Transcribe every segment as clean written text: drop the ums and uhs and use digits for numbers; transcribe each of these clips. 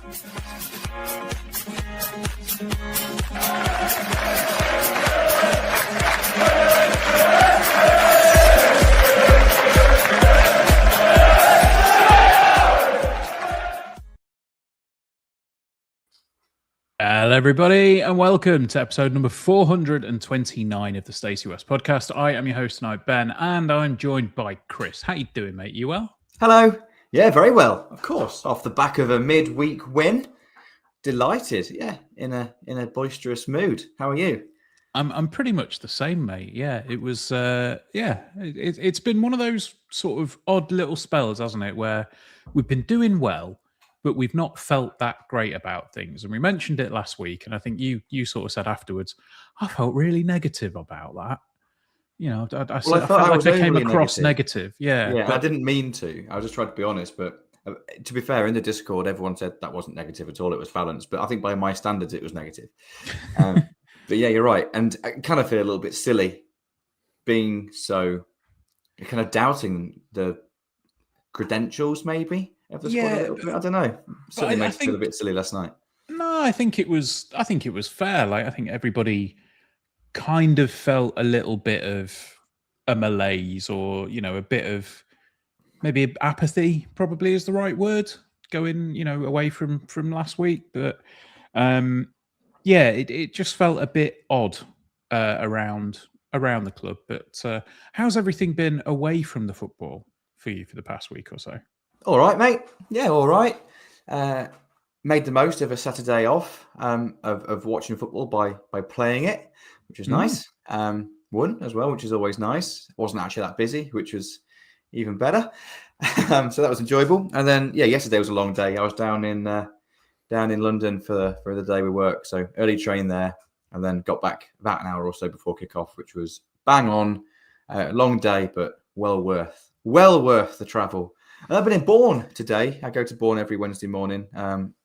Hello, everybody, and welcome to episode number 429 of the Stacey West podcast. I am your host tonight, Ben, and I'm joined by Chris. How you doing, mate? You well? Hello. Yeah, very well. Of course, off the back of a midweek win, delighted. Yeah, in a boisterous mood. How are you? I'm pretty much the same, mate. Yeah, it was. It's been one of those sort of odd little spells, hasn't it, where we've been doing well, but we've not felt that great about things. And we mentioned it last week, and I think you sort of said afterwards, I felt really negative about that. You know, I felt like I came across negative. Yeah, but I didn't mean to. I was just trying to be honest. But to be fair, in the Discord, everyone said that wasn't negative at all. It was balanced. But I think by my standards, it was negative. But yeah, you're right. And I kind of feel a little bit silly being so kind of doubting the credentials, maybe, of the squad a little bit. I don't know. Certainly made me feel a bit silly last night. No, I think it was fair. Like, I think everybody kind of felt a little bit of a malaise, or, you know, a bit of maybe apathy probably is the right word, going, you know, away from last week. But yeah, it just felt a bit odd around the club. But how's everything been away from the football for you for the past week or so? All right, mate. Yeah, all right. Made the most of a Saturday off of watching football by playing it, which was nice. Won as well, which is always nice. It wasn't actually that busy, which was even better. So that was enjoyable. And then, yeah, yesterday was a long day. I was down in London for the day we work. So early train there, and then got back about an hour or so before kickoff, which was bang on. Long day, but well worth the travel. I've been in Bourne today. I go to Bourne every Wednesday morning.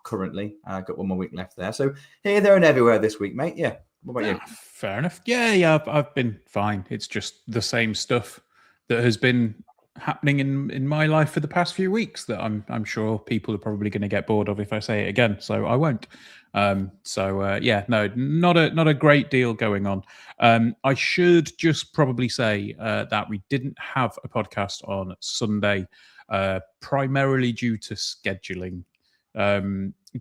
Currently, I've got one more week left there. So here, there, and everywhere this week, mate. Yeah. What about you? Fair enough. Yeah. I've been fine. It's just the same stuff that has been happening in my life for the past few weeks that I'm sure people are probably going to get bored of if I say it again. So I won't. Yeah, no, not a great deal going on. I should just probably say that we didn't have a podcast on Sunday, primarily due to scheduling.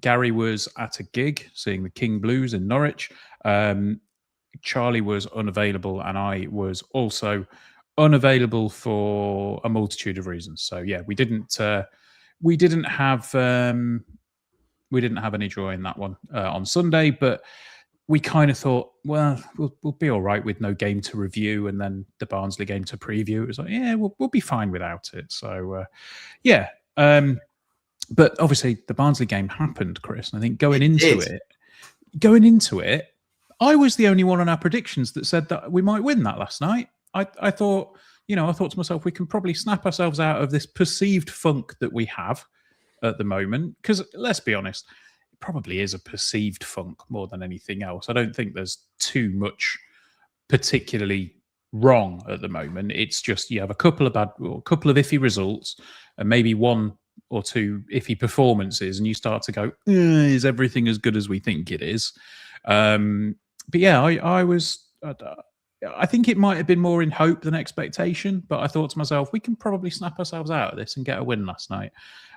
Gary was at a gig seeing the King Blues in Norwich. Charlie was unavailable, and I was also unavailable for a multitude of reasons. So yeah, we didn't have any joy in that one on Sunday, but we kind of thought, well, we'll be all right with no game to review, and then the Barnsley game to preview. It was like, yeah, we'll be fine without it. So yeah. But obviously the Barnsley game happened, Chris. And I think going into it, I was the only one on our predictions that said that we might win that last night. I thought to myself, we can probably snap ourselves out of this perceived funk that we have at the moment. Because let's be honest, it probably is a perceived funk more than anything else. I don't think there's too much particularly wrong at the moment. It's just you have a couple of iffy results, and maybe one or two iffy performances, and you start to go, is everything as good as we think it is? But yeah, I think it might have been more in hope than expectation, but I thought to myself, we can probably snap ourselves out of this and get a win last night.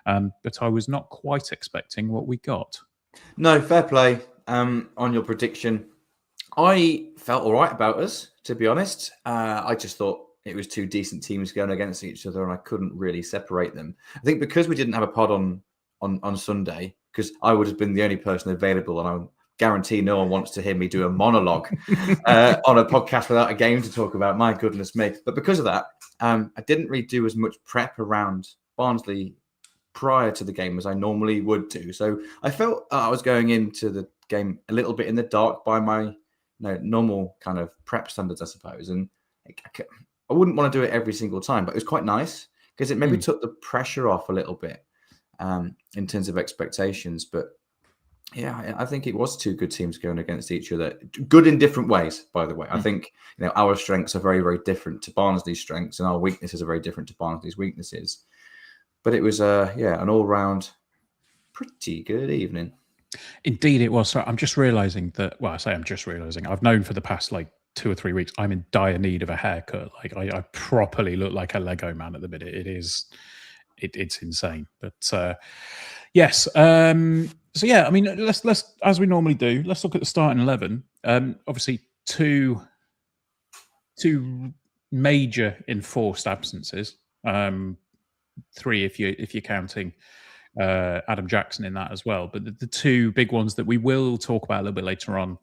But I was not quite expecting what we got. No, fair play on your prediction. I felt all right about us, to be honest. I just thought it was two decent teams going against each other, and I couldn't really separate them. I think because we didn't have a pod on Sunday, because I would have been the only person available, and I guarantee no one wants to hear me do a monologue on a podcast without a game to talk about. My goodness me. But because of that, I didn't really do as much prep around Barnsley prior to the game as I normally would do. So I felt I was going into the game a little bit in the dark by my normal kind of prep standards, I suppose. And I wouldn't want to do it every single time, but it was quite nice because it maybe took the pressure off a little bit in terms of expectations. But yeah, I think it was two good teams going against each other. Good in different ways, by the way. I think our strengths are very, very different to Barnsley's strengths, and our weaknesses are very different to Barnsley's weaknesses. But it was an all-round pretty good evening. Indeed, it was. So I'm just realizing that. Well, I say I'm just realizing. I've known for the past 2 or 3 weeks I'm in dire need of a haircut. I properly look like a Lego man at the minute. It's insane. But yes. So yeah, I mean, let's as we normally do. Let's look at the starting 11. Obviously, two major enforced absences. 3 if you're counting Adam Jackson in that as well. But the 2 big ones that we will talk about a little bit later on,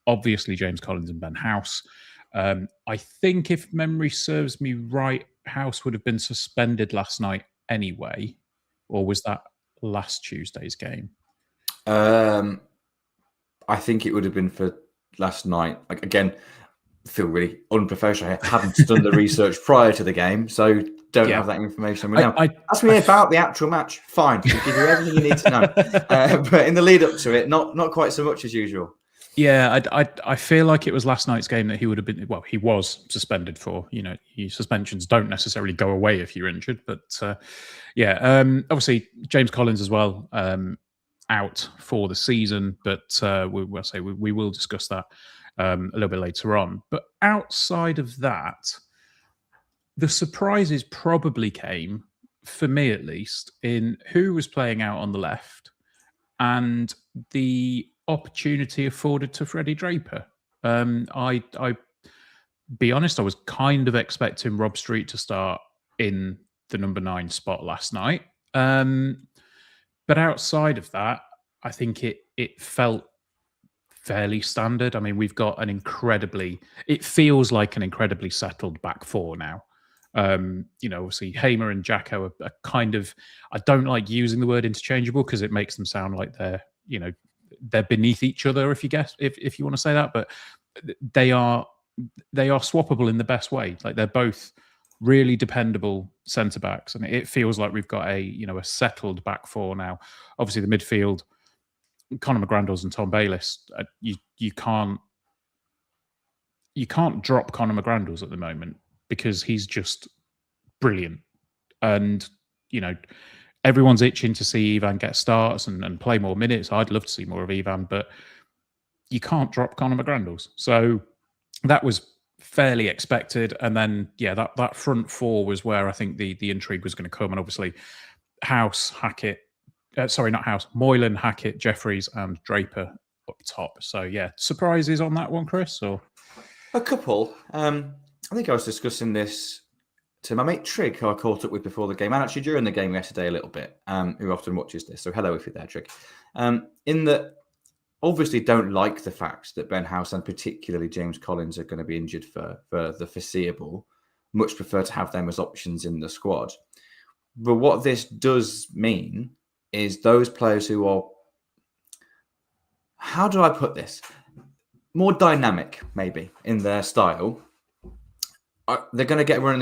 obviously James Collins and Ben House. I think if memory serves me right, House would have been suspended last night anyway, or was that last Tuesday's game? I think it would have been for last night. Again, I feel really unprofessional here. Haven't done the research prior to the game, so don't have that information. Now, ask me about the actual match. Fine, I'll give you everything you need to know. But in the lead up to it, not quite so much as usual. Yeah, I feel like it was last night's game that he would have been. Well, he was suspended for. Suspensions don't necessarily go away if you're injured, but obviously James Collins as well out for the season. But we will discuss that a little bit later on. But outside of that, the surprises probably came, for me at least, in who was playing out on the left and the opportunity afforded to Freddie Draper. I be honest, I was kind of expecting Rob Street to start in the number 9 spot last night. But outside of that, I think it felt fairly standard. I mean, we've got it feels like an incredibly settled back 4 now. Obviously Hamer and Jacko are kind of, I don't like using the word interchangeable because it makes them sound like they're beneath each other, if you want to say that, but they are swappable in the best way. Like, they're both really dependable centre backs, and it feels like we've got a settled back 4 now. Obviously, the midfield, Conor McGrandles and Tom Bayliss. You can't drop Conor McGrandles at the moment because he's just brilliant, and everyone's itching to see Ivan get starts and play more minutes. I'd love to see more of Ivan, but you can't drop Conor McGrandles. So that was fairly expected. And then, that front 4 was where I think the intrigue was going to come. And obviously, Moylan, Hackett, Jeffries, and Draper up top. So, surprises on that one, Chris? Or a couple. I think I was discussing this to my mate Trig, who I caught up with before the game, and actually during the game yesterday a little bit, who often watches this. So hello if you're there, Trig. In that, obviously don't like the fact that Ben House and particularly James Collins are going to be injured for the foreseeable. Much prefer to have them as options in the squad. But what this does mean is those players who are, how do I put this? More dynamic, maybe, in their style. They're going to get a run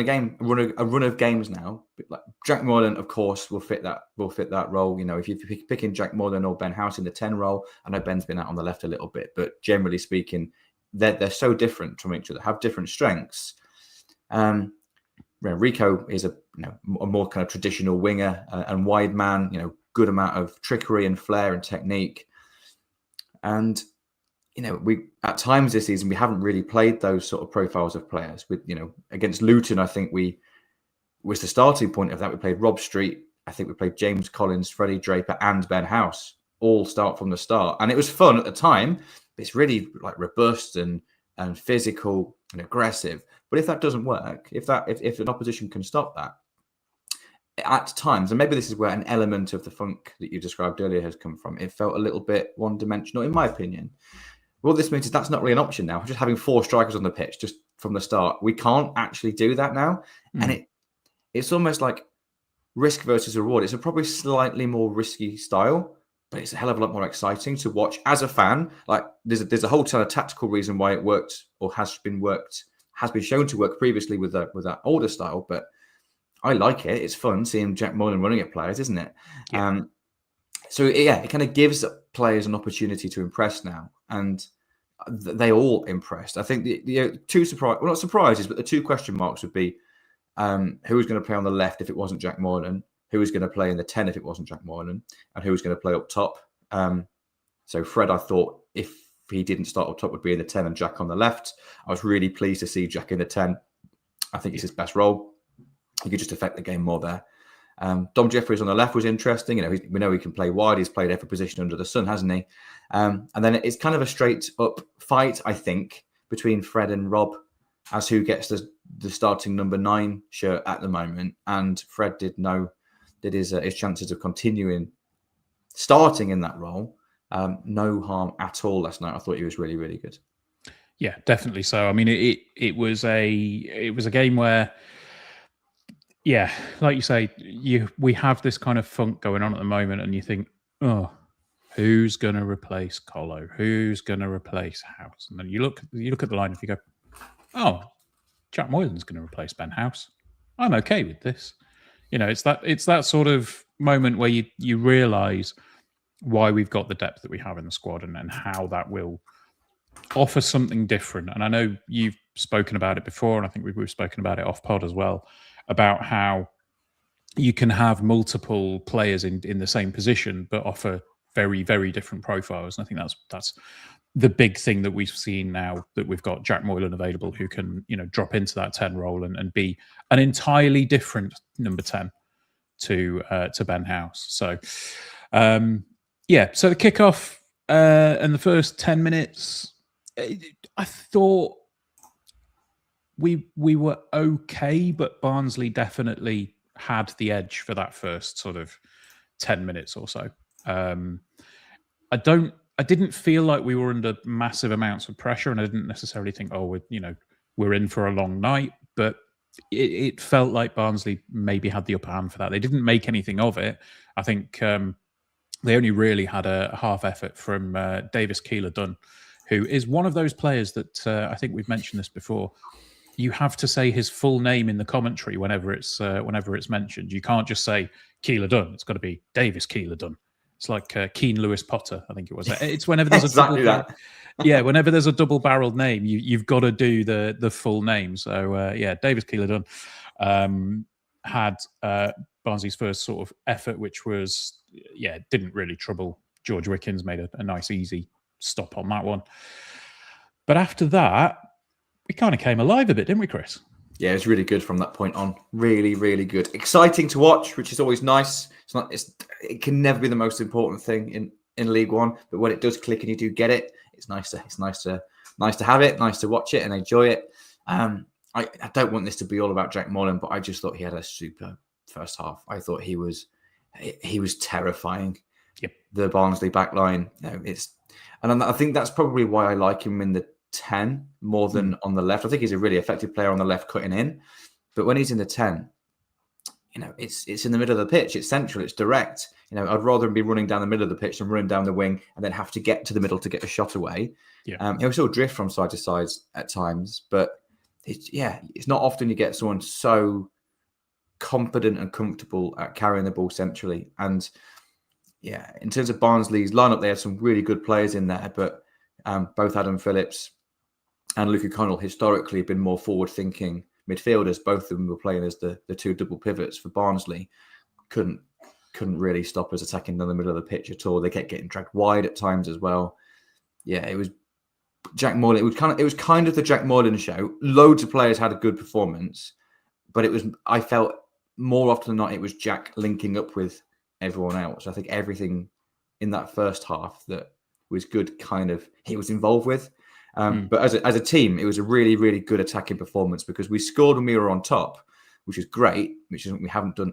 of games now. Like Jack Moylan, of course, will fit that role. If you're picking Jack Moylan or Ben House in the 10 role, I know Ben's been out on the left a little bit, but generally speaking, they're so different from each other, have different strengths. Rico is a more kind of traditional winger and wide man. Good amount of trickery and flair and technique, and we at times this season we haven't really played those sort of profiles of players. With against Luton, I think was the starting point of that. We played Rob Street. I think we played James Collins, Freddie Draper, and Ben House all start from the start, and it was fun at the time. It's really like robust and physical and aggressive. But if that doesn't work, if an opposition can stop that at times, and maybe this is where an element of the funk that you described earlier has come from, it felt a little bit one-dimensional, in my opinion. What this means is that's not really an option now. Just having 4 strikers on the pitch just from the start. We can't actually do that now. And it's almost like risk versus reward. It's a probably slightly more risky style, but it's a hell of a lot more exciting to watch as a fan. Like there's a whole ton of tactical reason why it worked or has been shown to work previously with that older style. But I like it. It's fun seeing Jack Moylan running at players, isn't it? Yeah. It kind of gives players an opportunity to impress now, and they all impressed. I think the 2 well, not surprises, but the 2 question marks would be who was going to play on the left if it wasn't Jack Moylan, who was going to play in the 10 if it wasn't Jack Moylan, and who was going to play up top. So Fred, I thought if he didn't start up top, would be in the 10 and Jack on the left. I was really pleased to see Jack in the 10. I think it's his best role. He could just affect the game more there. Dom Jeffries on the left was interesting. We know he can play wide. He's played every position under the sun, hasn't he? And then it's kind of a straight up fight, I think, between Fred and Rob as who gets the starting number 9 shirt at the moment. And Fred did his chances of continuing starting in that role. No harm at all last night. I thought he was really, really good. Yeah, definitely so. I mean, it was a game where, yeah, like you say, we have this kind of funk going on at the moment, and you think, oh, who's going to replace Collo? Who's going to replace House? And then you look at the lineup, you go, oh, Jack Moylan's going to replace Ben House. I'm okay with this. It's that sort of moment where you realise why we've got the depth that we have in the squad, and how that will offer something different. And I know you've spoken about it before, and I think we've spoken about it off pod as well, about how you can have multiple players in the same position but offer very, very different profiles. And I think that's the big thing that we've seen now, that we've got Jack Moylan available, who can drop into that 10 role and be an entirely different number 10 to Ben House. So so the kickoff and the first 10 minutes, I thought we were okay, but Barnsley definitely had the edge for that first sort of 10 minutes or so. I didn't feel like we were under massive amounts of pressure, and I didn't necessarily think, oh, we're in for a long night, but it felt like Barnsley maybe had the upper hand for that. They didn't make anything of it. I think they only really had a half effort from Davis Keeler-Dunn, who is one of those players that I think we've mentioned this before. You have to say his full name in the commentary whenever it's mentioned. You can't just say Keeler-Dunn. It's got to be Davis Keeler-Dunn. It's like Keen Lewis Potter, I think it was. It's whenever there's exactly whenever there's a double-barreled name, you've got to do the full name. So Davis Keeler-Dunn had Barnsley's first sort of effort, which was didn't really trouble George Wickens. Made a nice easy stop on that one. But after that, we kind of came alive a bit, didn't we, Chris? Yeah, it was really good from that point on. Really, really good. Exciting to watch, which is always nice. It can never be the most important thing in League One, but when it does click and you do get it, it's nice to have it, nice to watch it and enjoy it. I don't want this to be all about Jack Moylan, but I just thought he had a super first half. I thought he was terrifying. Yep. The Barnsley backline. And I think that's probably why I like him in the 10 more than on the left. I think he's a really effective player on the left cutting in, but when he's in the 10, it's in the middle of the pitch. It's central. It's direct. I'd rather him be running down the middle of the pitch than running down the wing and then have to get to the middle to get a shot away. Yeah. He'll still drift from side to side at times, but it's not often you get someone so confident and comfortable at carrying the ball centrally. And in terms of Barnsley's lineup, they had some really good players in there, but both Adam Phillips and Luke O'Connell historically have been more forward-thinking midfielders. Both of them were playing as the two double pivots for Barnsley. Couldn't really stop us attacking down the middle of the pitch at all. They kept getting dragged wide at times as well. Yeah, it was Jack Moylan. It was kind of the Jack Moylan show. Loads of players had a good performance, but I felt more often than not it was Jack linking up with everyone else. I think everything in that first half that was good, he was involved with. But as a team, it was a really, really good attacking performance because we scored when we were on top, which is great, which is what we haven't done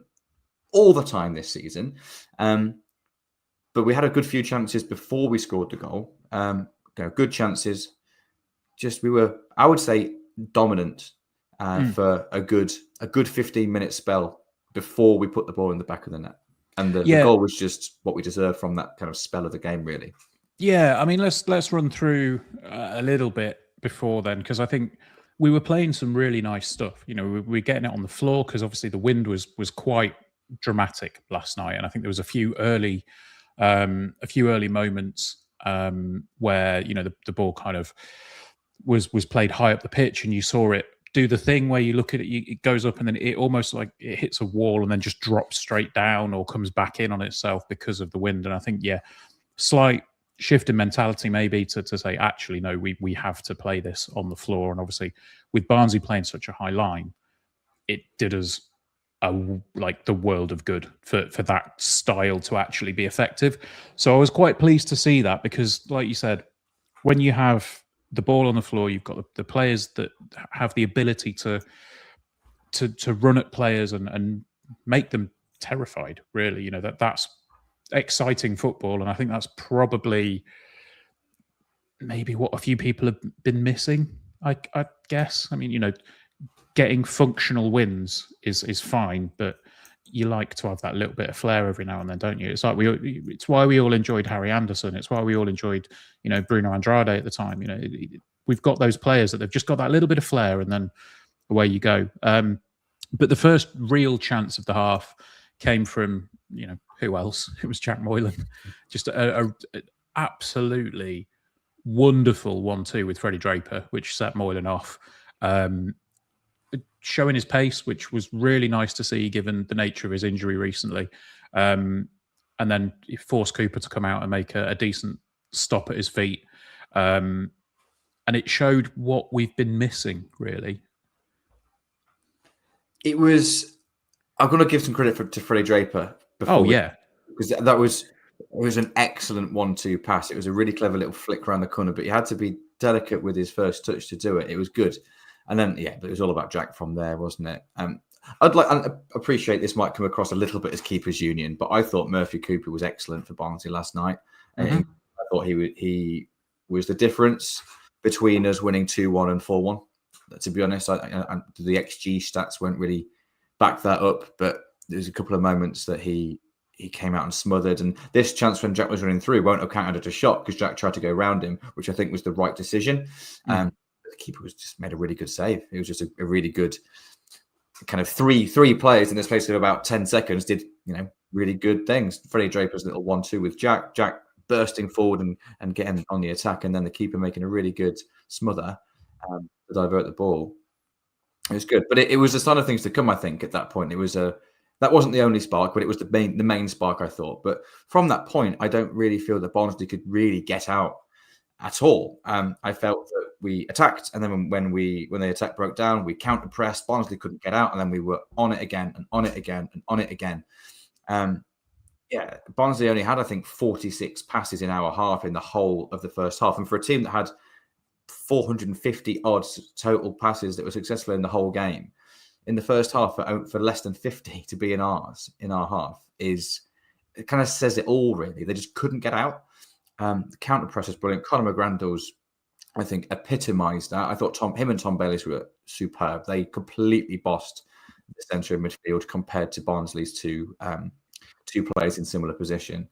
all the time this season. But we had a good few chances before we scored the goal. Good chances. We were, I would say, dominant for a good 15-minute spell before we put the ball in the back of the net. And the goal was just what we deserved from that kind of spell of the game, really. Yeah, I mean, let's run through a little bit before then, because I think we were playing some really nice stuff. We're getting it on the floor because obviously the wind was quite dramatic last night, and I think there was a few early moments where the ball kind of was played high up the pitch, and you saw it do the thing where you look at it, it goes up and then it almost like it hits a wall and then just drops straight down or comes back in on itself because of the wind. And I think, slight shift in mentality maybe to say, actually, no, we have to play this on the floor. And obviously with Barnsley playing such a high line, it did us like the world of good for that style to actually be effective. So I was quite pleased to see that because, like you said, when you have the ball on the floor, you've got the players that have the ability to run at players and make them terrified. Really, that's exciting football, and I think that's probably maybe what a few people have been missing. I guess. I mean, getting functional wins is fine, but you like to have that little bit of flair every now and then, don't you? It's like it's why we all enjoyed Harry Anderson. It's why we all enjoyed, Bruno Andrade at the time. We've got those players that they've just got that little bit of flair, and then away you go. But the first real chance of the half came from, who else? It was Jack Moylan. Just a absolutely wonderful 1-2 with Freddie Draper, which set Moylan off. Showing his pace, which was really nice to see given the nature of his injury recently. And then he forced Cooper to come out and make a decent stop at his feet. And it showed what we've been missing, really. It was... I'm going to give some credit to Freddie Draper. Because that was an excellent 1-2 pass. It was a really clever little flick around the corner, but he had to be delicate with his first touch to do it. It was good. And then, but it was all about Jack from there, wasn't it? I appreciate this might come across a little bit as keepers union, but I thought Murphy Cooper was excellent for Barnsley last night. Mm-hmm. I thought he was the difference between us winning 2-1 and 4-1. To be honest, the XG stats won't really back that up, but there's a couple of moments that he came out and smothered. And this chance when Jack was running through won't have counted as a shot because Jack tried to go around him, which I think was the right decision. The keeper was just made a really good save. It was just a really good kind of three players in the space of about 10 seconds did, really good things. Freddie Draper's little 1-2 with Jack bursting forward and getting on the attack, and then the keeper making a really good smother to divert the ball. It was good, but it was a sign of things to come, I think, at that point. It was that wasn't the only spark, but it was the main spark, I thought. But from that point, I don't really feel that Barnsley could really get out at all. I felt that we attacked, and then when the attack broke down, we counter pressed. Barnsley couldn't get out, and then we were on it again and on it again and on it again. Barnsley only had, I think, 46 passes in our half in the whole of the first half, and for a team that had 450 odd total passes that were successful in the whole game, in the first half for less than 50 to be in our half it kind of says it all, really. They just couldn't get out. The counter press was brilliant. Conor McGrandles, I think, epitomised that. I thought him and Tom Bayliss were superb. They completely bossed the centre of midfield compared to Barnsley's two players in similar position.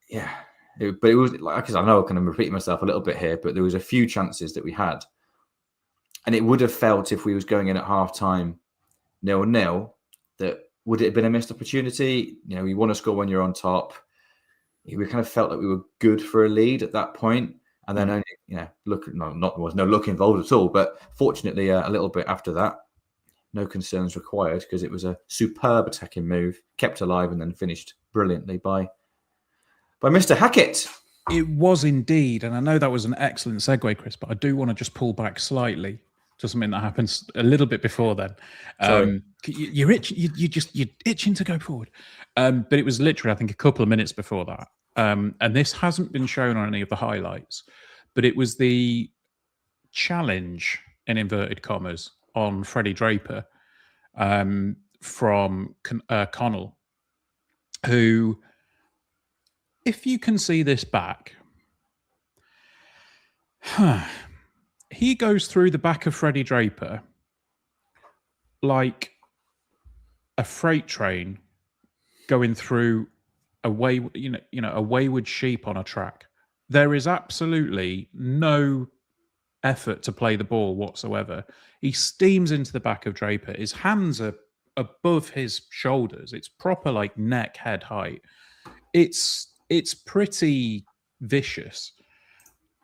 Yeah, but it was like, I know I'm kind of repeating myself a little bit here, but there was a few chances that we had, and it would have felt if we was going in at half time 0-0 that would it have been a missed opportunity? You want to score when you're on top. We kind of felt that we were good for a lead at that point, and then only there was no luck involved at all. But fortunately, a little bit after that, no concerns required because it was a superb attacking move, kept alive, and then finished brilliantly by Mr. Hackett. It was indeed, and I know that was an excellent segue, Chris. But I do want to just pull back slightly to something that happens a little bit before then. You're itching to go forward. But it was literally, I think, a couple of minutes before that. And this hasn't been shown on any of the highlights, but it was the challenge, in inverted commas, on Freddie Draper from Connell, who, if you can see this back, he goes through the back of Freddie Draper like a freight train going through a wayward sheep on a track. There is absolutely no effort to play the ball whatsoever. He steams into the back of Draper. His hands are above his shoulders. It's proper like neck, head height. It's pretty vicious.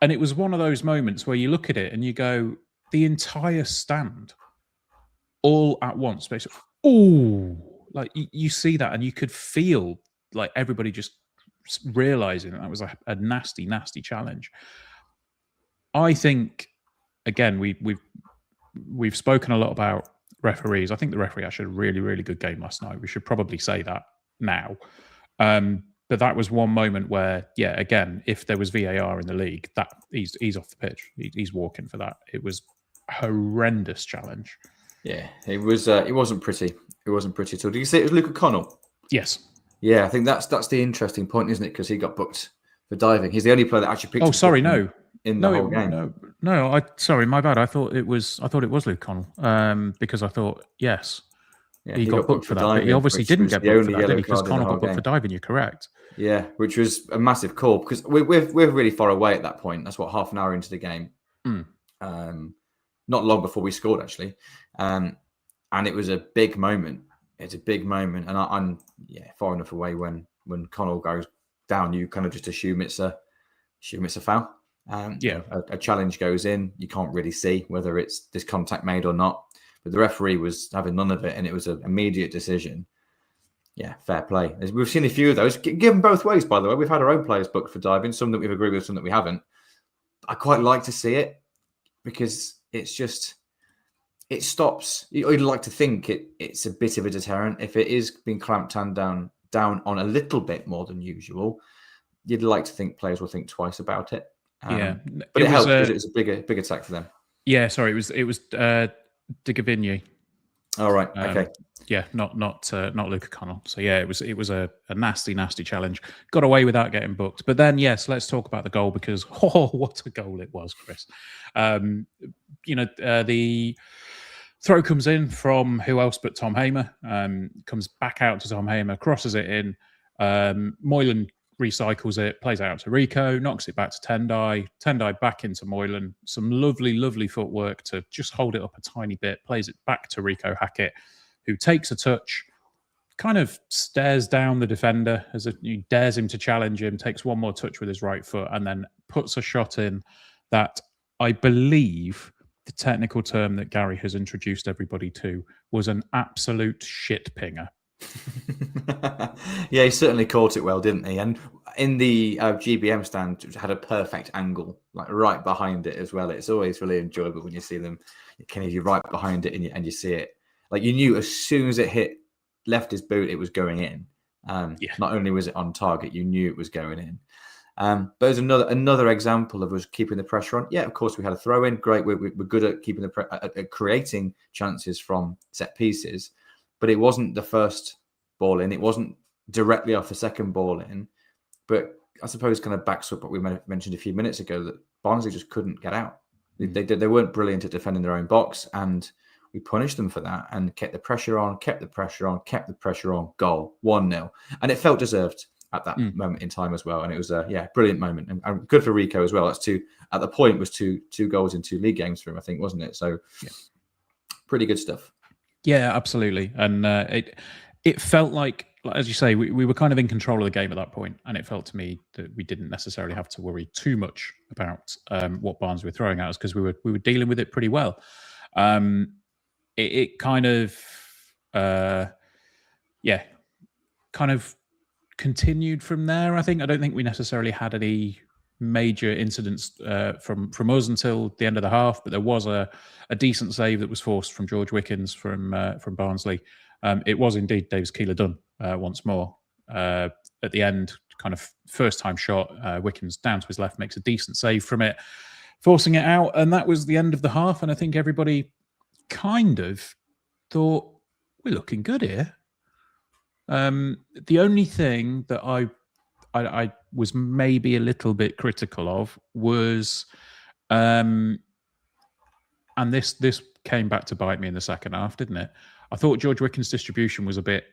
And it was one of those moments where you look at it and you go, the entire stand all at once, basically. Oh, like you see that, and you could feel like everybody just realizing that was a nasty, nasty challenge. I think, again, we've spoken a lot about referees. I think the referee actually had a really, really good game last night. We should probably say that now. But that was one moment where, yeah, again, if there was VAR in the league, that he's off the pitch. He's walking for that. It was a horrendous challenge. Yeah, it was. It wasn't pretty. It wasn't pretty at all. Did you say it was Luke O'Connell? Yes. Yeah, I think that's the interesting point, isn't it? Because he got booked for diving. He's the only player that actually picked. Oh, sorry, no. In the whole game. No. Sorry, my bad. I thought it was Luke Connell. Because I thought, yes, yeah, he got booked for that. But he obviously didn't get booked for that, did he? Because Connell got booked for diving. You're correct. Yeah, which was a massive call because we're really far away at that point. That's what, half an hour into the game. Not long before we scored, actually. And it was a big moment. It's a big moment, and I'm far enough away when Connell goes down. You kind of just assume it's a foul. A challenge goes in. You can't really see whether it's this contact made or not. But the referee was having none of it, and it was an immediate decision. Yeah, fair play. We've seen a few of those. Given both ways, by the way. We've had our own players booked for diving. Some that we've agreed with, some that we haven't. I quite like to see it because it's just, it stops. You'd like to think it's a bit of a deterrent. If it is being clamped down on a little bit more than usual, you'd like to think players will think twice about it. But it helped because it was a big attack for them. Yeah, sorry, it was De Gavigny. All right, okay. Yeah, not Luke O'Connell. So yeah, it was a nasty, nasty challenge. Got away without getting booked. But then yes, let's talk about the goal because what a goal it was, Chris. The throw comes in from who else but Tom Hamer. Comes back out to Tom Hamer, crosses it in. Moylan recycles it, plays it out to Rico, knocks it back to Tendai. Tendai back into Moylan. Some lovely, lovely footwork to just hold it up a tiny bit, plays it back to Rico Hackett, who takes a touch, kind of stares down the defender as he dares him to challenge him, takes one more touch with his right foot, and then puts a shot in that I believe the technical term that Gary has introduced everybody to was an absolute shit pinger. Yeah, he certainly caught it well, didn't he? And in the GBM stand, it had a perfect angle, like right behind it as well. It's always really enjoyable when you see them kind of right behind it and you see it. Like you knew as soon as it left his boot, it was going in. Not only was it on target, you knew it was going in. But there's another example of us keeping the pressure on. Yeah, of course, we had a throw in. Great, we're good at keeping at creating chances from set pieces. But it wasn't the first ball in. It wasn't directly off the second ball in. But I suppose kind of backs up what we mentioned a few minutes ago, that Barnsley just couldn't get out. They weren't brilliant at defending their own box, and we punished them for that and kept the pressure on, goal, 1-0. And it felt deserved at that moment in time as well. And it was a brilliant moment. And good for Rico as well. That's at the point was two goals in 2 league games for him, I think, wasn't it? So pretty good stuff. Yeah, absolutely. And it felt like, as you say, we were kind of in control of the game at that point, and it felt to me that we didn't necessarily have to worry too much about what Barnes were throwing at us because we were dealing with it pretty well. It kind of, kind of continued from there. I don't think we necessarily had any major incidents from us until the end of the half, but there was a decent save that was forced from George Wickens from Barnsley. It was indeed Davis Keeler done once more at the end, kind of first time shot. Wickens down to his left makes a decent save from it, forcing it out, and that was the end of the half. And I think everybody kind of thought we're looking good here. The only thing that I was maybe a little bit critical of was, and this came back to bite me in the second half, didn't it? I thought George Wickens' distribution was a bit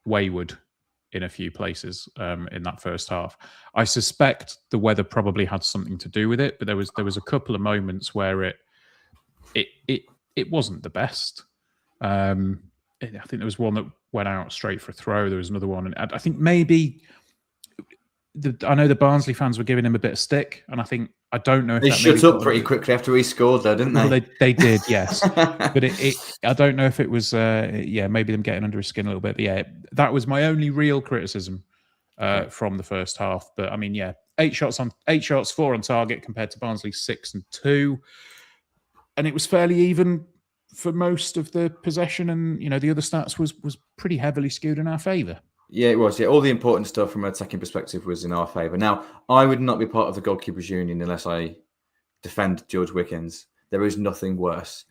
wayward in a few places in that first half. I suspect the weather probably had something to do with it, but there was a couple of moments where it wasn't the best. I think there was one that went out straight for a throw. There was another one, and I think maybe I know the Barnsley fans were giving him a bit of stick, and I don't know if they that shut up pretty quickly after he scored, though, didn't they? Well, they did, yes. But I don't know if it was, maybe them getting under his skin a little bit. But yeah, that was my only real criticism from the first half. But I mean, yeah, 8 shots, 4 on target compared to Barnsley's 6 and 2, and it was fairly even for most of the possession, and the other stats was pretty heavily skewed in our favour. Yeah, it was. Yeah, all the important stuff from an attacking perspective was in our favour. Now, I would not be part of the goalkeepers union unless I defend George Wickens. There is nothing worse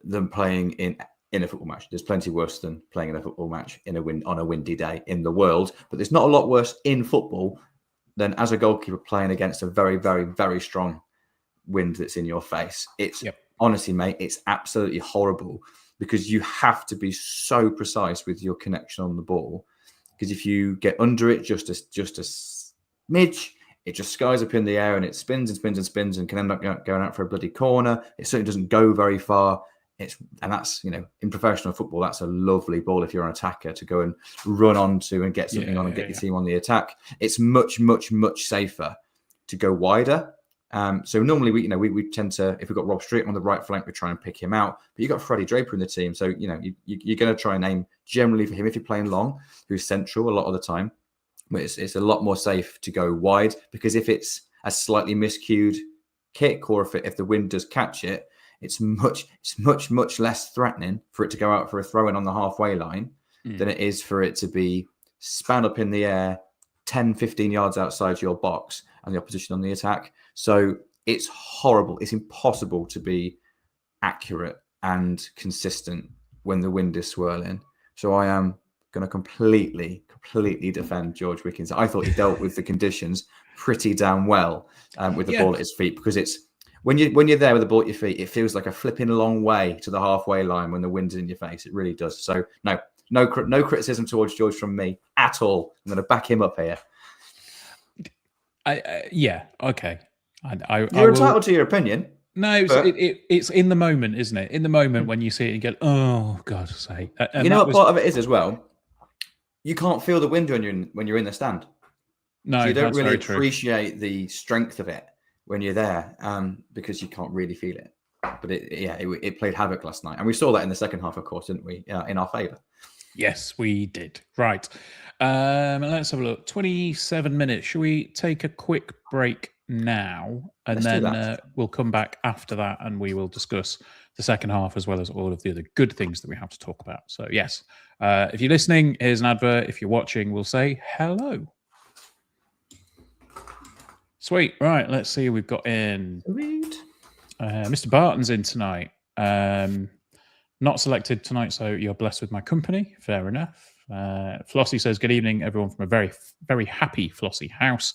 than playing in a football match. There's plenty worse than playing in a football match on a windy day in the world. But there's not a lot worse in football than as a goalkeeper playing against a very, very, very strong wind that's in your face. It's honestly, mate, it's absolutely horrible because you have to be so precise with your connection on the ball. Because if you get under it just a smidge, it just skies up in the air and it spins and spins and spins and can end up going out for a bloody corner. It certainly doesn't go very far. And that's, in professional football, that's a lovely ball if you're an attacker to go and run onto and get something on and get your team on the attack. It's much, much, much safer to go wider. So normally we tend to, if we've got Rob Street on the right flank, we try and pick him out. But you've got Freddie Draper in the team, so you're going to try and aim generally for him if you're playing long, who's central a lot of the time. But it's a lot more safe to go wide because if it's a slightly miscued kick or if the wind does catch it, it's much less threatening for it to go out for a throw-in on the halfway line than it is for it to be span up in the air 10, 15 yards outside your box and the opposition on the attack. So it's horrible. It's impossible to be accurate and consistent when the wind is swirling. So I am going to completely defend George Wickens. I thought he dealt with the conditions pretty damn well with the ball at his feet, because it's when you're there with the ball at your feet, it feels like a flipping long way to the halfway line when the wind's in your face. It really does. So no criticism towards George from me at all. I'm going to back him up here. Okay. You're entitled to your opinion. No, it's in the moment, isn't it? In the moment when you see it, you go, "Oh, God's sake!" You know what part of it is as well. You can't feel the wind when you're in the stand. No, so you don't really appreciate the strength of it when you're there, because you can't really feel it. But it played havoc last night, and we saw that in the second half, of course, didn't we? In our favour. Yes, we did. Right. Let's have a look. 27 minutes. Shall we take a quick break now? And then we'll come back after that and we will discuss the second half as well as all of the other good things that we have to talk about. So, yes, if you're listening, here's an advert. If you're watching, we'll say hello. Sweet. Right. Let's see who we've got in. Sweet. Mr. Barton's in tonight. Not selected tonight, so you're blessed with my company. Fair enough. Flossie says, good evening, everyone from a very, very happy Flossie house.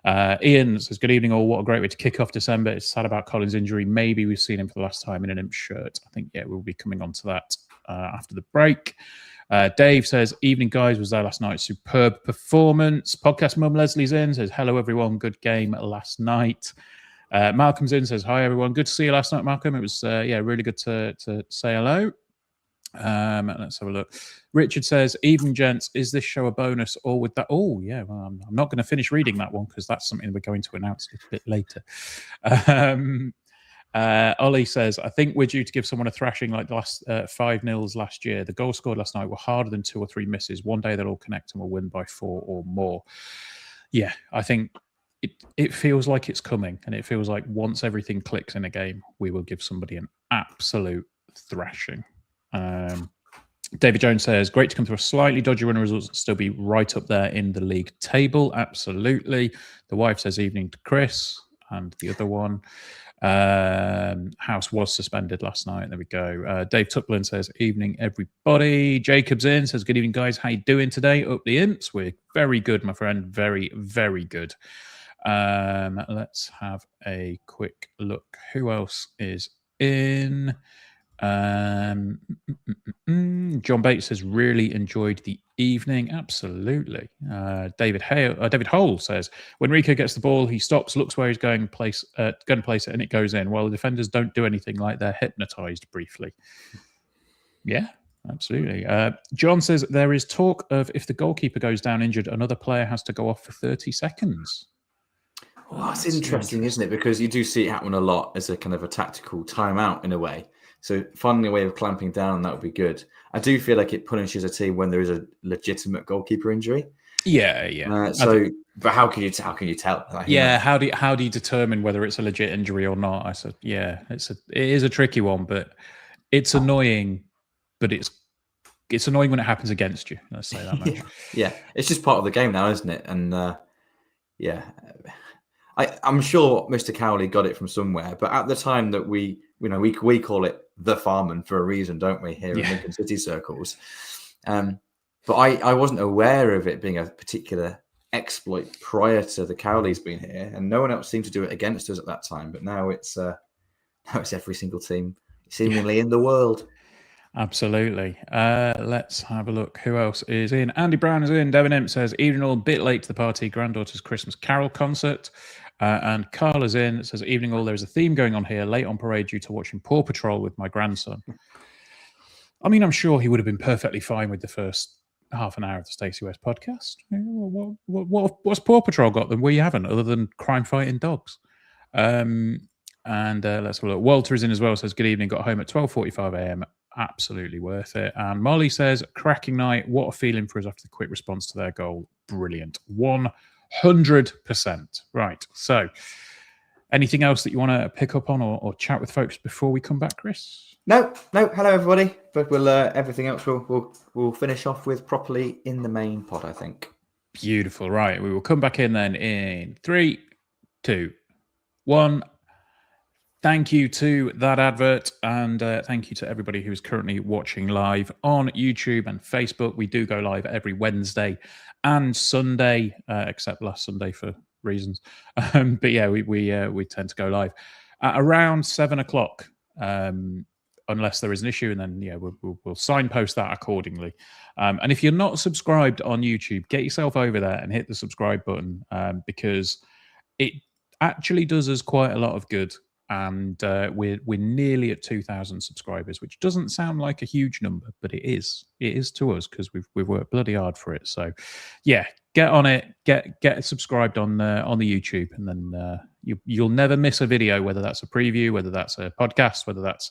Ian says, good evening all. What a great way to kick off December. It's sad about Colin's injury. Maybe we've seen him for the last time in an imp shirt. I think, we'll be coming on to that after the break. Dave says, evening guys, was there last night. Superb performance. Podcast Mum Leslie's in, says, hello everyone. Good game last night. Malcolm's in, says, hi everyone. Good to see you last night, Malcolm. It was really good to say hello. Let's have a look. Richard says, evening gents, is this show a bonus or with that? Oh yeah, well, I'm not going to finish reading that one because that's something we're going to announce a little bit later. Ollie says, I think we're due to give someone a thrashing like the last 5-0 last year. The goals scored last night were harder than 2 or 3 misses. One day they'll all connect and we'll win by 4 or more. Yeah, I think it feels like it's coming, and it feels like once everything clicks in a game, we will give somebody an absolute thrashing. David Jones says, great to come through a slightly dodgy run of results and still be right up there in the league table. Absolutely. The wife says, evening to Chris. And the other one, House was suspended last night. There we go. Dave Tuplin says, evening everybody. Jacob's in, says, good evening guys. How you doing today? Up the imps. We're very good, my friend. Very, very good. Let's have a quick look. Who else is in? John Bates says, really enjoyed the evening. Absolutely. David Hole says, when Rico gets the ball, he stops, looks where he's going to place it, and it goes in. While the defenders don't do anything, like they're hypnotized briefly. Yeah, Absolutely. John says there is talk of if the goalkeeper goes down injured, another player has to go off for 30 seconds. Well, that's interesting, isn't it? Because you do see it happen a lot as a kind of a tactical timeout in a way. So finding a way of clamping down, that would be good. I do feel like it punishes a team when there is a legitimate goalkeeper injury. Yeah. But how can you tell? Like, how do you determine whether it's a legit injury or not? I said, it is a tricky one, but it's annoying. But it's annoying when it happens against you. Let's say that much. Yeah, it's just part of the game now, isn't it? And I'm sure Mr. Cowley got it from somewhere. But at the time that we call it the Farman for a reason, don't we? Here in Lincoln City circles. But I wasn't aware of it being a particular exploit prior to the Cowleys being here, and no one else seemed to do it against us at that time. But now it's every single team seemingly in the world. Absolutely. Let's have a look. Who else is in? Andy Brown is in. Devin Imp says, evening all, bit late to the party, granddaughter's Christmas carol concert. And Carl is in. It says, evening all, there's a theme going on here, late on parade due to watching Paw Patrol with my grandson. I mean, I'm sure he would have been perfectly fine with the first half an hour of the Stacey West podcast. What's Paw Patrol got that we haven't, other than crime-fighting dogs? And let's have a look. Walter is in as well, says, good evening, got home at 12:45 a.m. Absolutely worth it. And Molly says, cracking night. What a feeling for us after the quick response to their goal. Brilliant. 100%. Right. So anything else that you want to pick up on or chat with folks before we come back, Chris? No. Hello, everybody. But we'll everything else we'll finish off with properly in the main pod, I think. Beautiful. Right. We will come back in then in 3, 2, 1. Thank you to that advert, and thank you to everybody who's currently watching live on YouTube and Facebook. We do go live every Wednesday and Sunday, except last Sunday for reasons. But yeah, we tend to go live at around 7 o'clock, unless there is an issue, and then we'll signpost that accordingly. And if you're not subscribed on YouTube, get yourself over there and hit the subscribe button, because it actually does us quite a lot of good. And we're nearly at 2,000 subscribers, which doesn't sound like a huge number, but it is to us because we've worked bloody hard for it. So yeah, get on it, get subscribed on the YouTube, and then you'll never miss a video, whether that's a preview, whether that's a podcast, whether that's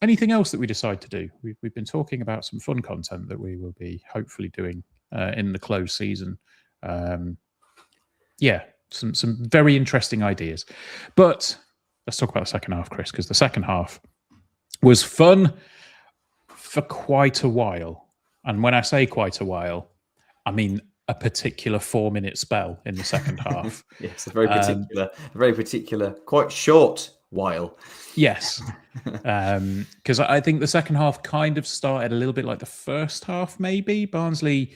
anything else that we decide to do. We've been talking about some fun content that we will be hopefully doing in the closed season. Some very interesting ideas. But let's talk about the second half, Chris, because the second half was fun for quite a while. And when I say quite a while, I mean a particular 4-minute spell in the second half. Yes, a very particular, quite short while. Yes. Because I think the second half kind of started a little bit like the first half, maybe. Barnsley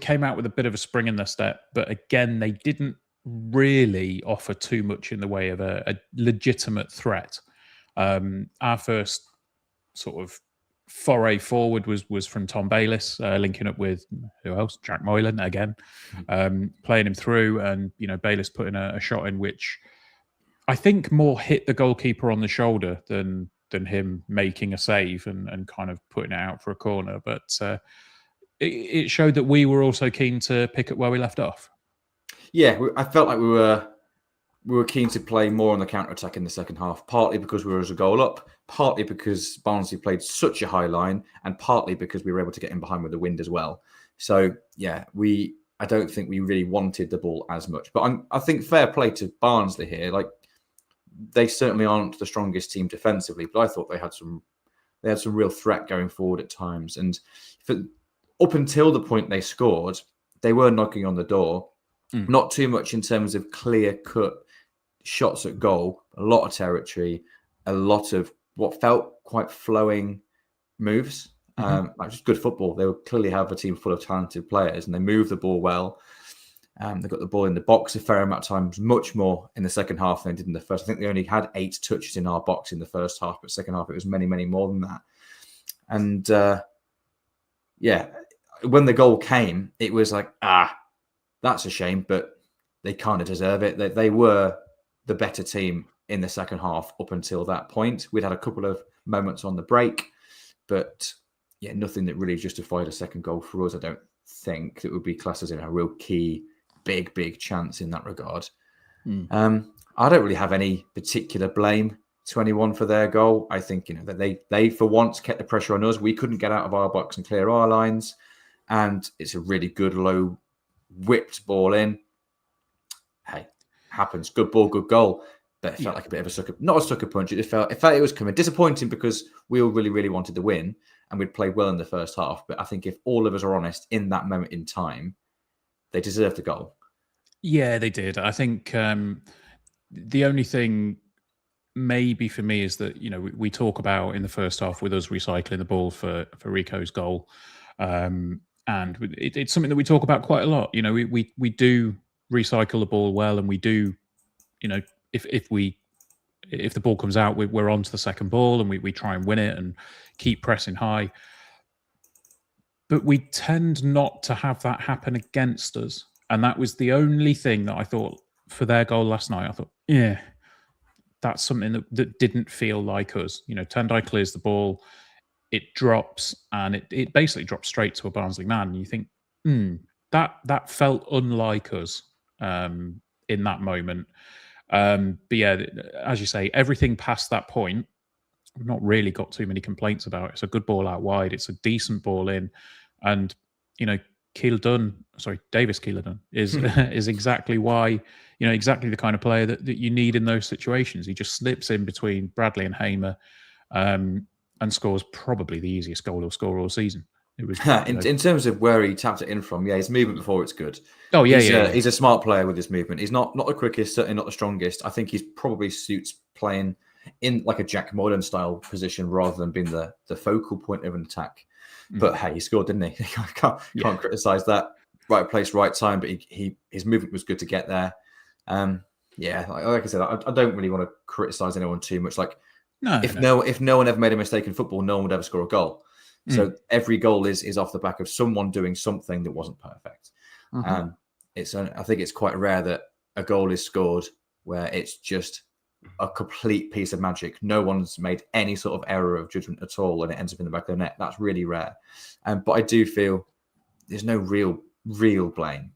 came out with a bit of a spring in their step, but again, they didn't really offer too much in the way of a legitimate threat. Our first sort of foray forward was from Tom Bayliss, linking up with who else? Jack Moylan again, playing him through, and Bayliss putting a shot in which I think more hit the goalkeeper on the shoulder than him making a save and kind of putting it out for a corner, but. It showed that we were also keen to pick up where we left off. Yeah, I felt like we were keen to play more on the counter-attack in the second half, partly because we were as a goal up, partly because Barnsley played such a high line, and partly because we were able to get in behind with the wind as well. So, yeah, I don't think we really wanted the ball as much. But I think fair play to Barnsley here. Like, they certainly aren't the strongest team defensively, but I thought they had some real threat going forward at times. And up until the point they scored, they were knocking on the door. Not too much in terms of clear-cut shots at goal, a lot of territory, a lot of what felt quite flowing moves. Like just good football. They clearly have a team full of talented players, and they move the ball well. They got the ball in the box a fair amount of times, much more in the second half than they did in the first. I think they only had 8 touches in our box in the first half, but second half it was many, many more than that. And when the goal came, it was like, that's a shame, but they kind of deserve it. They were the better team in the second half up until that point. We'd had a couple of moments on the break. But yeah, nothing that really justified a second goal for us. I don't think that would be classed as a real key, big chance in that regard. I don't really have any particular blame to anyone for their goal. I think, that they for once kept the pressure on us. We couldn't get out of our box and clear our lines. And it's a really good low whipped ball in. Hey, happens. Good ball, good goal. But it felt like a bit of a sucker, not a sucker punch. It felt it was coming. Disappointing because we all really wanted to win and we'd played well in the first half. But I think if all of us are honest, in that moment in time, they deserved the goal. Yeah, they did. I think the only thing maybe for me is that, we talk about in the first half with us recycling the ball for Rico's goal. And it's something that we talk about quite a lot. We do recycle the ball well, and we do, if the ball comes out, we're on to the second ball and we try and win it and keep pressing high. But we tend not to have that happen against us. And that was the only thing that I thought for their goal last night. I thought, yeah, that's something that didn't feel like us. Tendai clears the ball, it drops, and it basically drops straight to a Barnsley man. And you think, that felt unlike us in that moment. But yeah, as you say, everything past that point, I've not really got too many complaints about it. It's a good ball out wide. It's a decent ball in. And, Davis Keeler-Dunn is is exactly why, exactly the kind of player that you need in those situations. He just slips in between Bradley and Hamer and scores probably the easiest goal he'll score all season. It was in terms of where he tapped it in from, his movement before it's good. Oh, He's a smart player with his movement. He's not the quickest, certainly not the strongest. I think he's probably suits playing in like a Jack Moylan style position rather than being the focal point of an attack. But hey, he scored, didn't he? Can't criticize that. Right place, right time. But his movement was good to get there. Like I said, I don't really want to criticize anyone too much. Like, if no one ever made a mistake in football, no one would ever score a goal. So every goal is off the back of someone doing something that wasn't perfect. I think it's quite rare that a goal is scored where it's just a complete piece of magic. No one's made any sort of error of judgment at all, and it ends up in the back of the net. That's really rare. But I do feel there's no real blame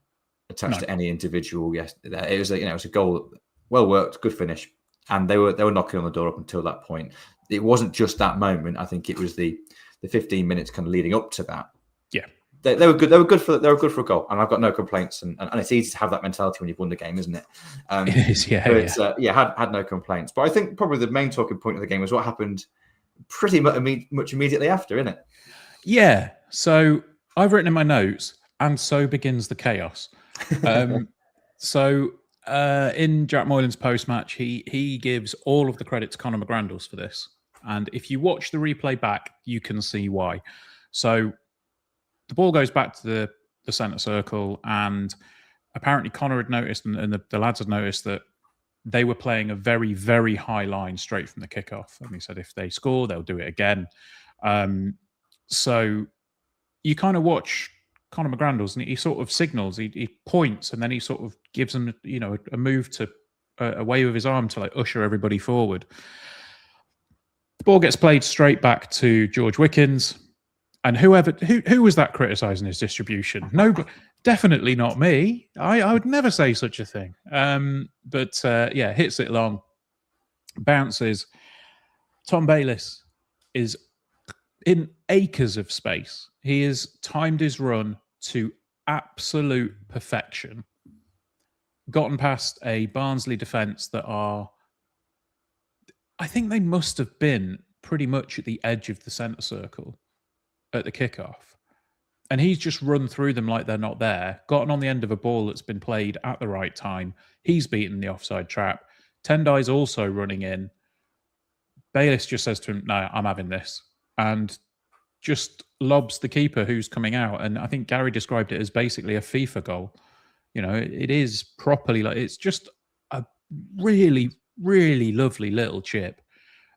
attached to any individual. Yes, it was a goal, well worked, good finish, and they were knocking on the door up until that point. It wasn't just that moment. I think it was the 15 minutes kind of leading up to that. Yeah. They were good. They were good for a goal, and I've got no complaints. And it's easy to have that mentality when you've won the game, isn't it? It is, had no complaints. But I think probably the main talking point of the game was what happened pretty much immediately after, isn't it? Yeah. So I've written in my notes, and so begins the chaos. In Jack Moylan's post-match, he gives all of the credit to Conor McGrandles for this, and if you watch the replay back, you can see why. So the ball goes back to the centre circle, and apparently Connor had noticed, and the lads had noticed that they were playing a very, very high line straight from the kickoff. And he said if they score, they'll do it again. So you kind of watch Conor McGrandles, and he sort of signals, he points, and then he sort of gives them, a move to a wave of his arm to like usher everybody forward. The ball gets played straight back to George Wickens. And who was that criticising his distribution? No, definitely not me. I would never say such a thing. But hits it long, bounces. Tom Bayliss is in acres of space. He has timed his run to absolute perfection. Gotten past a Barnsley defence that are, I think they must have been pretty much at the edge of the centre circle at the kickoff, and he's just run through them like they're not there, gotten on the end of a ball that's been played at the right time. He's beaten the offside trap. Tendai's also running in. Bayliss just says to him, no, I'm having this, and just lobs the keeper who's coming out. And I think Gary described it as basically a FIFA goal. It is properly, like, it's just a really, really lovely little chip.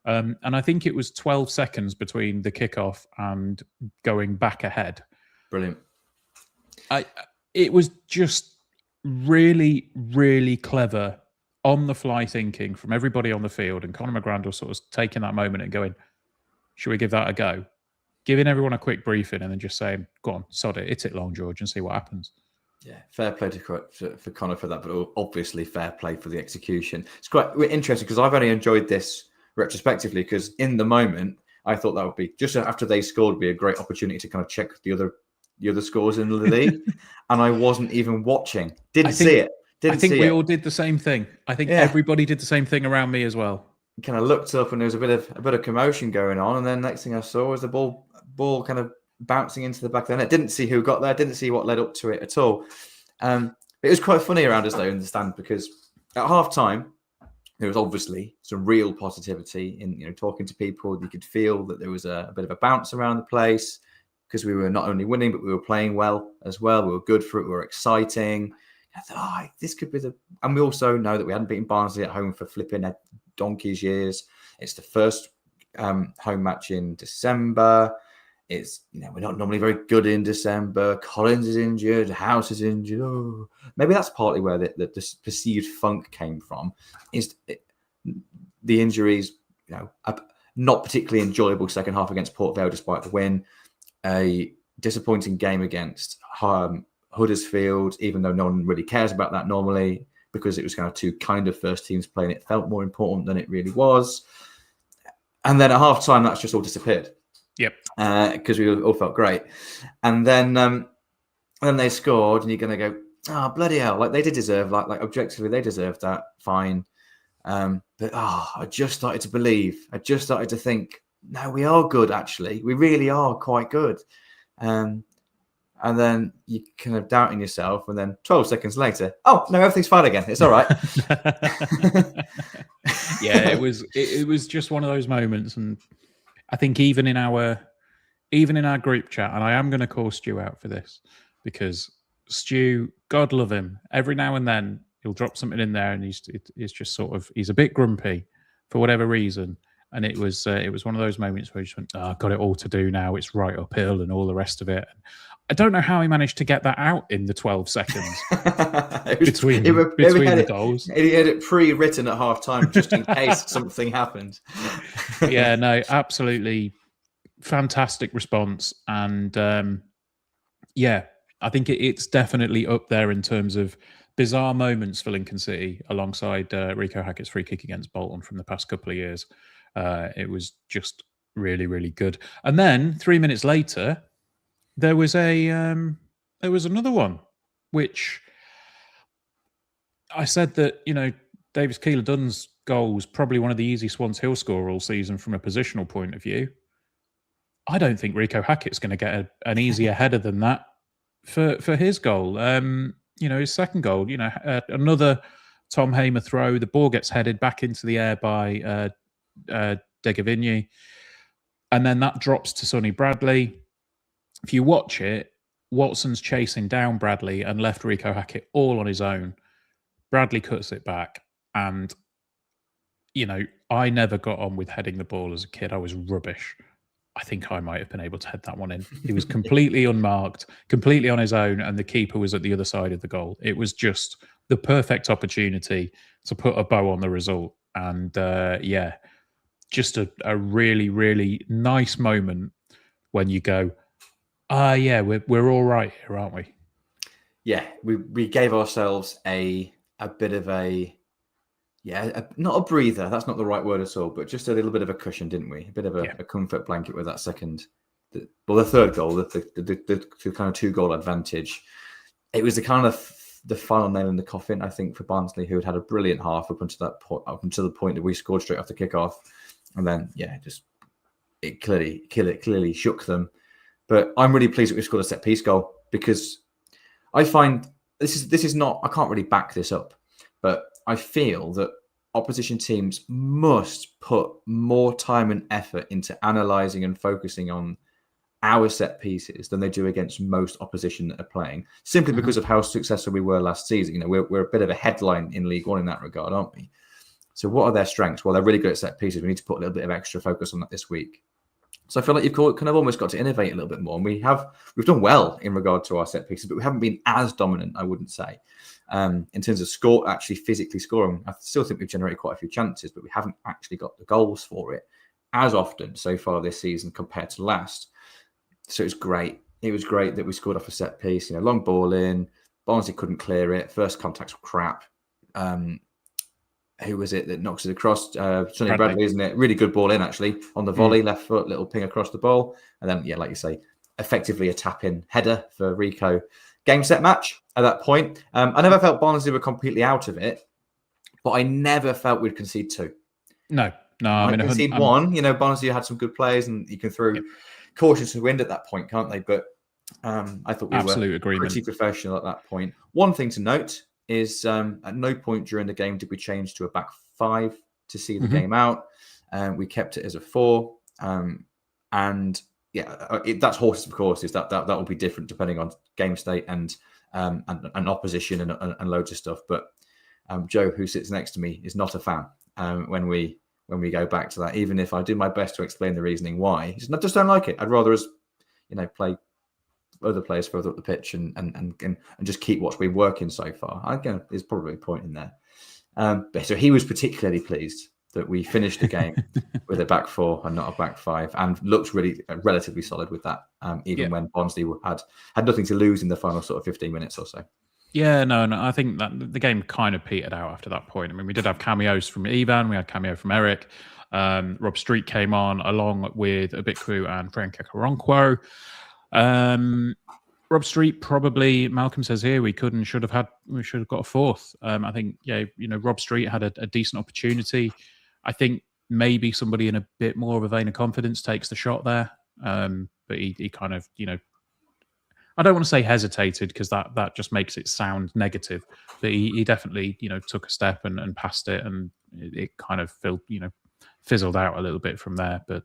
And I think it was 12 seconds between the kickoff and going back ahead. Brilliant. It was just really, really clever on the fly thinking from everybody on the field, and Conor McGrandles sort of taking that moment and going, Should we give that a go? Giving everyone a quick briefing and then just saying, go on, sod it, hit it long, George, and see what happens. Yeah, fair play for Connor for that, but obviously fair play for the execution. It's quite interesting because I've only enjoyed this retrospectively because in the moment, I thought that would be, just after they scored, would be a great opportunity to kind of check the other scores in the league. And I wasn't even watching. Didn't see it. I think we all did the same thing. I think everybody did the same thing around me as well. Kind of looked up and there was a bit of commotion going on, and then next thing I saw was the ball kind of bouncing into the back of the net. Didn't see who got there. Didn't see what led up to it at all. It was quite funny around us though in the stand because at half time there was obviously some real positivity in talking to people. You could feel that there was a bit of a bounce around the place because we were not only winning but we were playing well as well. We were good for it. We were exciting. I thought, this could be and we also know that we hadn't beaten Barnsley at home for flipping donkey's years. It's the first home match in December. It's we're not normally very good in December. Collins is injured. House is injured. Oh, maybe that's partly where the perceived funk came from. Is the injuries? A not particularly enjoyable second half against Port Vale despite the win. A disappointing game against Huddersfield, even though no one really cares about that normally because it was kind of two kind of first teams playing. It felt more important than it really was. And then at half time, that's just all disappeared. Yep. Because we all felt great. And then they scored and you're going to go, oh, bloody hell. Like they did deserve, like objectively, they deserved that. Fine. But I just started to believe. I just started to think, no, we are good, actually. We really are quite good. And then you kind of doubting yourself. And then 12 seconds later, oh, no, everything's fine again. It's all right. Yeah, it was just one of those moments. And I think even in our group chat, and I am going to call Stu out for this because Stu, God love him, every now and then he'll drop something in there and he's just sort of, he's a bit grumpy for whatever reason. And it was one of those moments where he just went, I've got it all to do now. It's right uphill and all the rest of it. And I don't know how he managed to get that out in the 12 seconds between the goals. He had it pre-written at half time just in case something happened. Yeah, no, absolutely fantastic response. And I think it's definitely up there in terms of bizarre moments for Lincoln City alongside Rico Hackett's free kick against Bolton from the past couple of years. It was just really, really good. And then 3 minutes later, there was another one, which I said that, Davis Keeler-Dunn's goal was probably one of the easiest ones he'll score all season from a positional point of view. I don't think Rico Hackett's going to get an easier header than that for his goal. His second goal, another Tom Hamer throw. The ball gets headed back into the air by De Gavigny. And then that drops to Sonny Bradley. If you watch it, Watson's chasing down Bradley and left Rico Hackett all on his own. Bradley cuts it back. And, I never got on with heading the ball as a kid. I was rubbish. I think I might have been able to head that one in. He was completely unmarked, completely on his own, and the keeper was at the other side of the goal. It was just the perfect opportunity to put a bow on the result. And, just a really, really nice moment when you go, we're all right here, aren't we? Yeah, we gave ourselves a bit of not a breather. That's not the right word at all, but just a little bit of a cushion, didn't we? A bit of a comfort blanket with that second, the third goal, the kind of 2-goal advantage. It was the kind of the final nail in the coffin, I think, for Barnsley, who had a brilliant half up until the point that we scored straight off the kickoff, and then it clearly shook them. But I'm really pleased that we scored a set piece goal because I find this is not, I can't really back this up, but I feel that opposition teams must put more time and effort into analysing and focusing on our set pieces than they do against most opposition that are playing, simply because of how successful we were last season. We're a bit of a headline in League One in that regard, aren't we? So what are their strengths? Well, they're really good at set pieces. We need to put a little bit of extra focus on that this week. So I feel like you've kind of almost got to innovate a little bit more. And we've done well in regard to our set pieces, but we haven't been as dominant, I wouldn't say. In terms of actually physically scoring, I still think we've generated quite a few chances, but we haven't actually got the goals for it. as often so far this season compared to last. So it's great. It was great that we scored off a set piece. Long ball in. Barnsley couldn't clear it. First contacts were crap. Who was it that knocks it across? Sonny Bradley, isn't it? Really good ball in, actually, on the volley, left foot, little ping across the ball. And then, like you say, effectively a tap-in header for Rico. Game, set, match at that point. I never felt Barnsley were completely out of it, but I never felt we'd concede 2. No. I mean, concede 1. Barnsley had some good players, and you can throw caution to the wind at that point, can't they? But I thought we were pretty professional at that point. One thing to note is at no point during the game did we change to a back 5 to see the game out. We kept it as a 4. And that's horses for courses. That will be different depending on game state and opposition and loads of stuff. But Joe, who sits next to me, is not a fan when we go back to that. Even if I do my best to explain the reasoning why, I just don't like it. I'd rather us, play other players further up the pitch and just keep what's been working so far. Again, there's probably a point in there. But so he was particularly pleased that we finished the game with a back 4 and not a back 5, and looked really relatively solid with that, even when Barnsley had nothing to lose in the final sort of 15 minutes or so. Yeah, no, I think that the game kind of petered out after that point. I mean, we did have cameos from Ivan, we had cameo from Eric. Rob Street came on along with Abikwu and Frank Ekoronkwo. Rob Street, probably, Malcolm says here, we should have got a 4th. I think, Rob Street had a decent opportunity. I think maybe somebody in a bit more of a vein of confidence takes the shot there. But he kind of, I don't want to say hesitated, because that just makes it sound negative. But he definitely, took a step and passed it, and it kind of fizzled out a little bit from there. But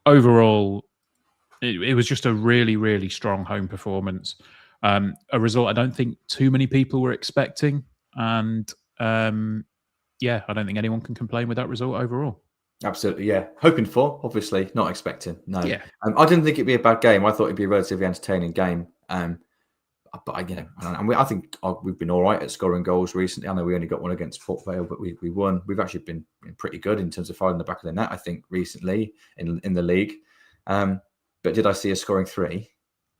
overall, it was just a really, really strong home performance. A result I don't think too many people were expecting. And I don't think anyone can complain with that result overall. Absolutely, yeah. Hoping for, obviously, not expecting. No. Yeah. I didn't think it'd be a bad game. I thought it'd be a relatively entertaining game. But I think we've been all right at scoring goals recently. I know we only got one against Port Vale, but we won. We've actually been pretty good in terms of firing the back of the net, I think, recently in the league. But did I see us scoring 3?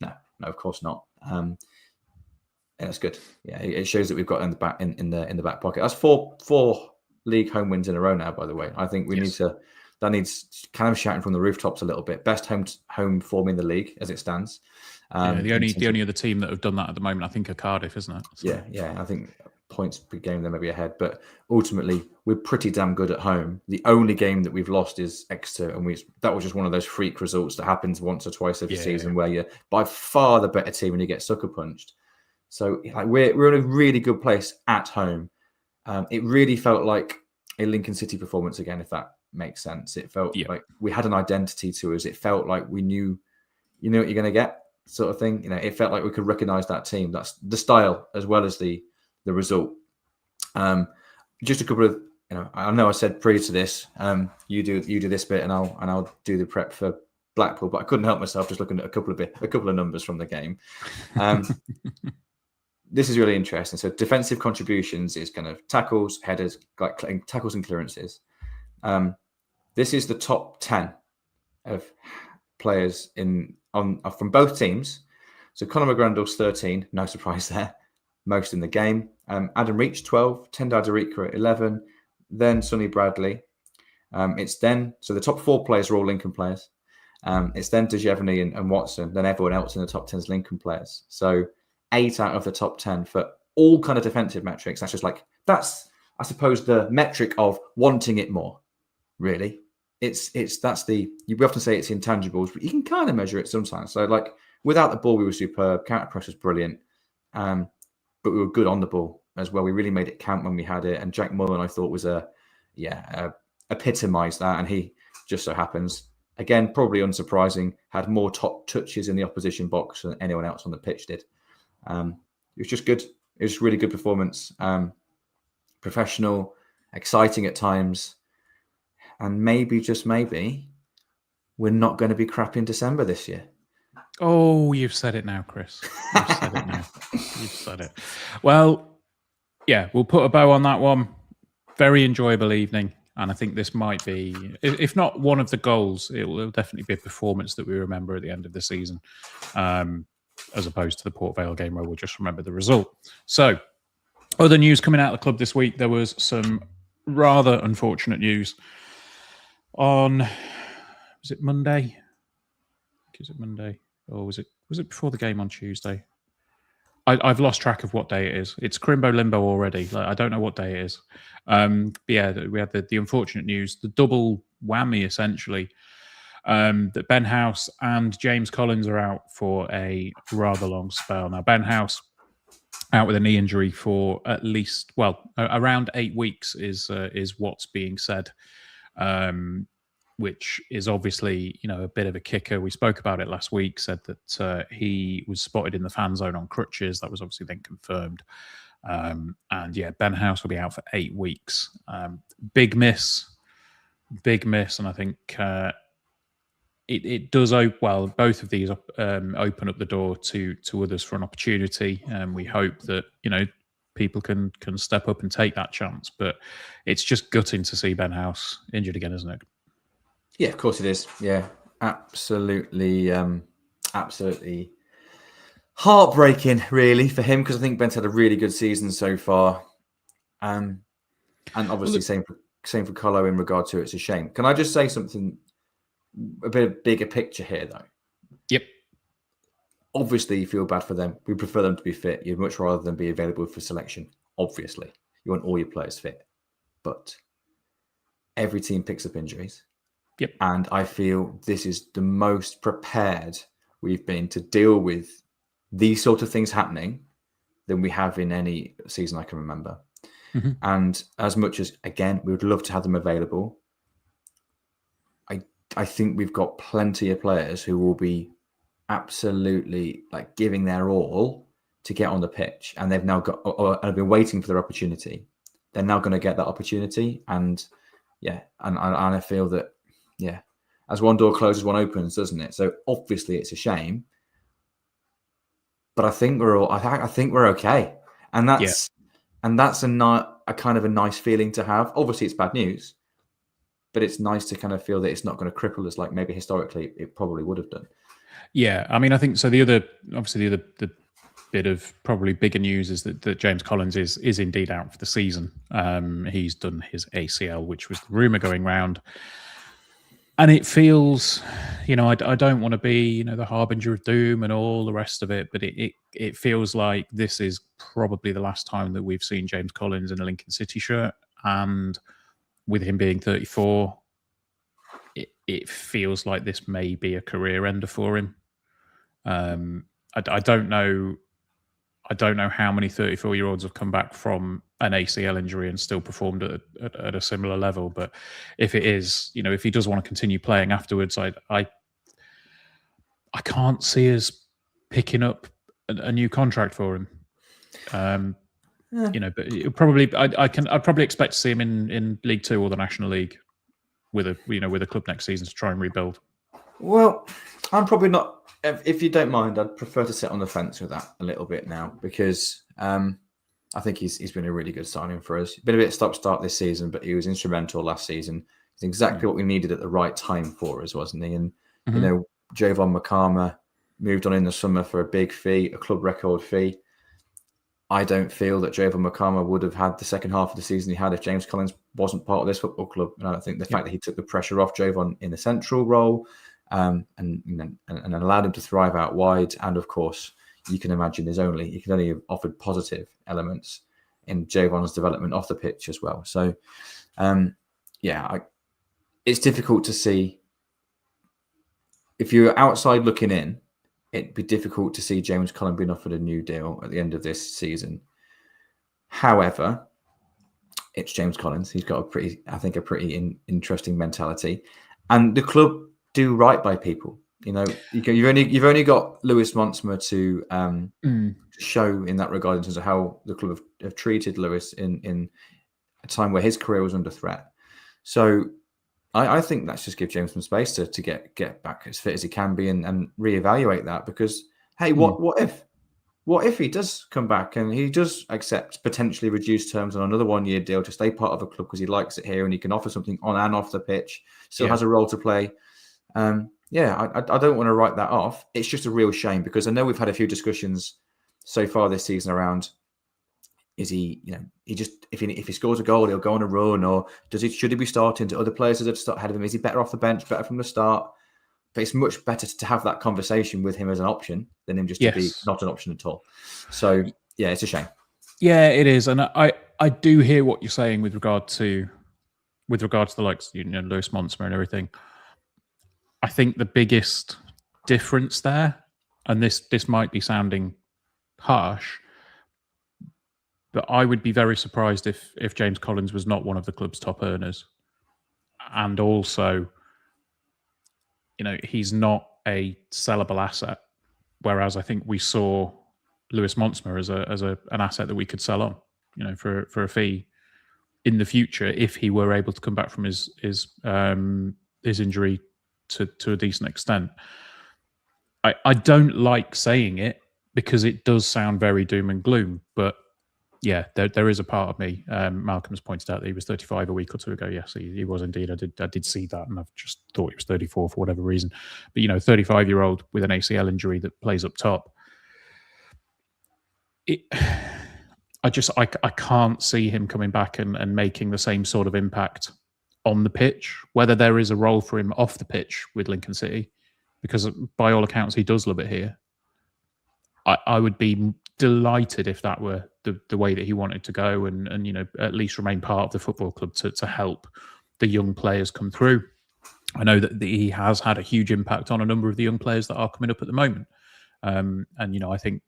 No, of course not. And that's good. Yeah, it shows that we've got in the back in the back pocket. That's four league home wins in a row now, by the way. I think that needs kind of shouting from the rooftops a little bit. Best home form in the league as it stands. The only other team that have done that at the moment, I think, are Cardiff, isn't it? So. Yeah. I think points per game they may be ahead, but ultimately we're pretty damn good at home. The only game that we've lost is Exeter, and that was just one of those freak results that happens once or twice every season, where you're by far the better team and you get sucker punched. So we're in a really good place at home. It really felt like a Lincoln City performance again, if that makes sense. It felt like we had an identity to us. It felt like we knew what you're going to get, sort of thing. It felt like we could recognize that team. That's the style as well as the result. Just a couple of, I know I said pre to this, you do this bit and I'll do the prep for Blackpool, but I couldn't help myself just looking at a couple of numbers from the game. This is really interesting. So defensive contributions is kind of tackles, headers, tackles and clearances. This is the top 10 of players from both teams. So Conor McGrandle's 13, no surprise there, most in the game. Adam Reach 12, Tendai Darika at 11, then Sonny Bradley. So the top 4 players are all Lincoln players. It's then DeJevany and Watson, then everyone else in the top 10 is Lincoln players. So 8 out of the top 10 for all kind of defensive metrics. That's I suppose the metric of wanting it more, really. We often say it's intangibles, but you can kind of measure it sometimes. So without the ball, we were superb. Counter press was brilliant. But we were good on the ball as well. We really made it count when we had it. And Jack Mullen, I thought, was epitomised that. And he just so happens, again, probably unsurprising, had more top touches in the opposition box than anyone else on the pitch did. It was just good. It was a really good performance. Professional, exciting at times. And maybe, just maybe, we're not going to be crap in December this year. Oh, you've said it now, Chris. You've said it now. You've said it. Well, yeah, we'll put a bow on that one. Very enjoyable evening. And I think this might be, if not one of the goals, it will definitely be a performance that we remember at the end of the season, as opposed to the Port Vale game where we'll just remember the result. So, other news coming out of the club this week, there was some rather unfortunate news on, was it Monday? Is it Monday? Or was it before the game on Tuesday? I've lost track of what day it is. It's Crimbo Limbo already. Like, I don't know what day it is. But yeah, we had the unfortunate news, the double whammy essentially, that Ben House and James Collins are out for a rather long spell. Now, Ben House out with a knee injury for at least, around 8 weeks is what's being said. Which is obviously, a bit of a kicker. We spoke about it last week, said that he was spotted in the fan zone on crutches. That was obviously then confirmed. And yeah, Ben House will be out for 8 weeks. Big miss. And I think it does, both of these open up the door to others for an opportunity. And we hope that, people can step up and take that chance. But it's just gutting to see Ben House injured again, isn't it? Yeah, of course it is. Yeah, absolutely, absolutely heartbreaking, really, for him, because I think Ben's had a really good season so far, and obviously same for Collo in regard to it's a shame. Can I just say something a bit of bigger picture here, though? Yep. Obviously, you feel bad for them. We prefer them to be fit. You'd much rather than be available for selection. Obviously, you want all your players fit, but every team picks up injuries. Yep. And I feel this is the most prepared we've been to deal with these sort of things happening than we have in any season I can remember. Mm-hmm. And as much as, again, we would love to have them available, I think we've got plenty of players who will be absolutely giving their all to get on the pitch. And they've now got, or have been waiting for their opportunity. They're now going to get that opportunity. And yeah, and I feel that, yeah, as one door closes, one opens, doesn't it? So obviously it's a shame, but I think we're okay, and that's a kind of a nice feeling to have. Obviously, it's bad news, but it's nice to kind of feel that it's not going to cripple us like maybe historically it probably would have done. Yeah, I mean, I think so. The other bit of probably bigger news is that James Collins is indeed out for the season. He's done his ACL, which was the rumor going round. And it feels, I don't want to be, the harbinger of doom and all the rest of it, but it feels like this is probably the last time that we've seen James Collins in a Lincoln City shirt. And with him being 34, it feels like this may be a career ender for him. I don't know. I don't know how many 34-year-olds have come back from an ACL injury and still performed at a similar level. But if it is, if he does want to continue playing afterwards, I can't see us picking up a new contract for him. But probably I'd probably expect to see him in League Two or the National League with a club next season to try and rebuild. Well, I'm probably not. If you don't mind, I'd prefer to sit on the fence with that a little bit now, because I think he's been a really good signing for us. Been a bit stop-start this season, but he was instrumental last season. He's exactly what we needed at the right time for us, wasn't he? And Jovan Makama moved on in the summer for a big fee, a club record fee. I don't feel that Jovan Makama would have had the second half of the season he had if James Collins wasn't part of this football club. And I don't think the fact that he took the pressure off Jovan in the central role, and allowed him to thrive out wide. And of course, you can imagine he can only have offered positive elements in Jovan's development off the pitch as well. So, it's difficult to see. If you're outside looking in, it'd be difficult to see James Collins being offered a new deal at the end of this season. However, it's James Collins. He's got a pretty interesting mentality, and the club do right by people. You've only got Lewis Monsma to show in that regard in terms of how the club have treated Lewis in a time where his career was under threat. So I think let's just give James some space to get back as fit as he can be and reevaluate that, because hey, what if what if he does come back and he does accept potentially reduced terms on another 1-year deal to stay part of a club because he likes it here and he can offer something on and off the pitch, still has a role to play. I don't want to write that off. It's just a real shame because I know we've had a few discussions so far this season around, is he, he just, if he scores a goal, he'll go on a run, or should he be starting to other players that have started ahead of him? Is he better off the bench, better from the start? But it's much better to have that conversation with him as an option than him just to be not an option at all. So yeah, it's a shame. Yeah, it is, and I do hear what you're saying with regard to the likes, Lewis Monsmer and everything. I think the biggest difference there, and this might be sounding harsh, but I would be very surprised if James Collins was not one of the club's top earners, and also, he's not a sellable asset. Whereas I think we saw Lewis Monsmer as an asset that we could sell on, for a fee in the future if he were able to come back from his injury to a decent extent. I don't like saying it because it does sound very doom and gloom, but yeah, there is a part of me. Malcolm has pointed out that he was 35 a week or two ago. Yes, he was indeed. I did see that, and I've just thought he was 34 for whatever reason. But 35-year-old with an ACL injury that plays up top. I can't see him coming back and making the same sort of impact on the pitch. Whether there is a role for him off the pitch with Lincoln City, because by all accounts he does love it here. I would be delighted if that were the way that he wanted to go, and at least remain part of the football club to help the young players come through. I know that he has had a huge impact on a number of the young players that are coming up at the moment, and I think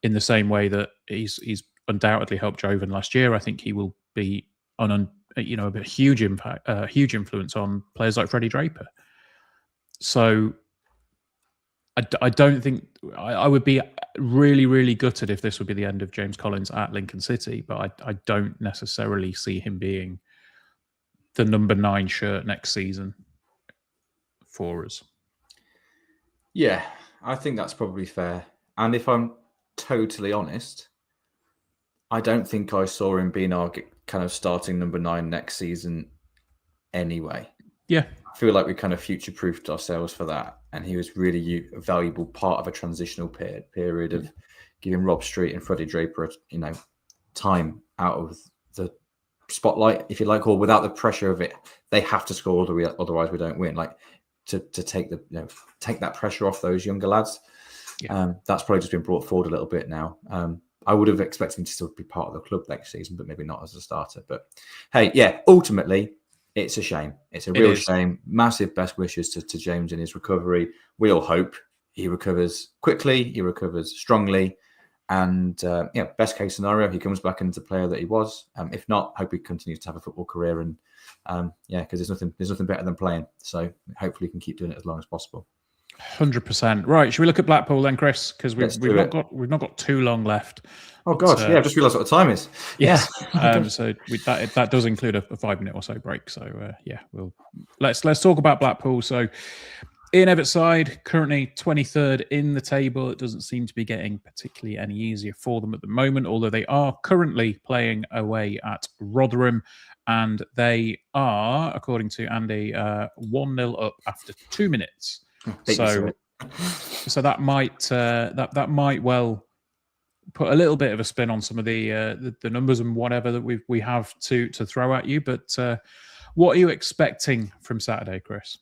in the same way that he's undoubtedly helped Joven last year, I think he will be on a huge impact, huge influence on players like Freddie Draper. So I don't think I would be really, really gutted if this would be the end of James Collins at Lincoln City, but I don't necessarily see him being the number 9 shirt next season for us. Yeah, I think that's probably fair. And if I'm totally honest, I don't think I saw him being our kind of starting number 9 next season anyway. Yeah. I feel like we kind of future-proofed ourselves for that. And he was really a valuable part of a transitional period of giving Rob Street and Freddie Draper, time out of the spotlight, if you like, or without the pressure of it. They have to score, otherwise we don't win. Like to take take that pressure off those younger lads. Yeah. That's probably just been brought forward a little bit now. I would have expected him to still be part of the club next season, but maybe not as a starter. But hey, yeah, ultimately, it's a shame. It's a real shame. Massive best wishes to James in his recovery. We all hope he recovers quickly, he recovers strongly. And best case scenario, he comes back into the player that he was. If not, hope he continues to have a football career. And because there's nothing better than playing. So hopefully he can keep doing it as long as possible. 100%. Right. Should we look at Blackpool then, Chris? Because we've not got too long left. Oh God! I just realised what the time is. Yes. So that does include a 5-minute or so break. So let's talk about Blackpool. So Ian Everett's side currently 23rd in the table. It doesn't seem to be getting particularly any easier for them at the moment, although they are currently playing away at Rotherham, and they are, according to Andy, 1-0 up after 2 minutes. So that might well put a little bit of a spin on some of the numbers and whatever that we have to throw at you. But what are you expecting from Saturday, Chris?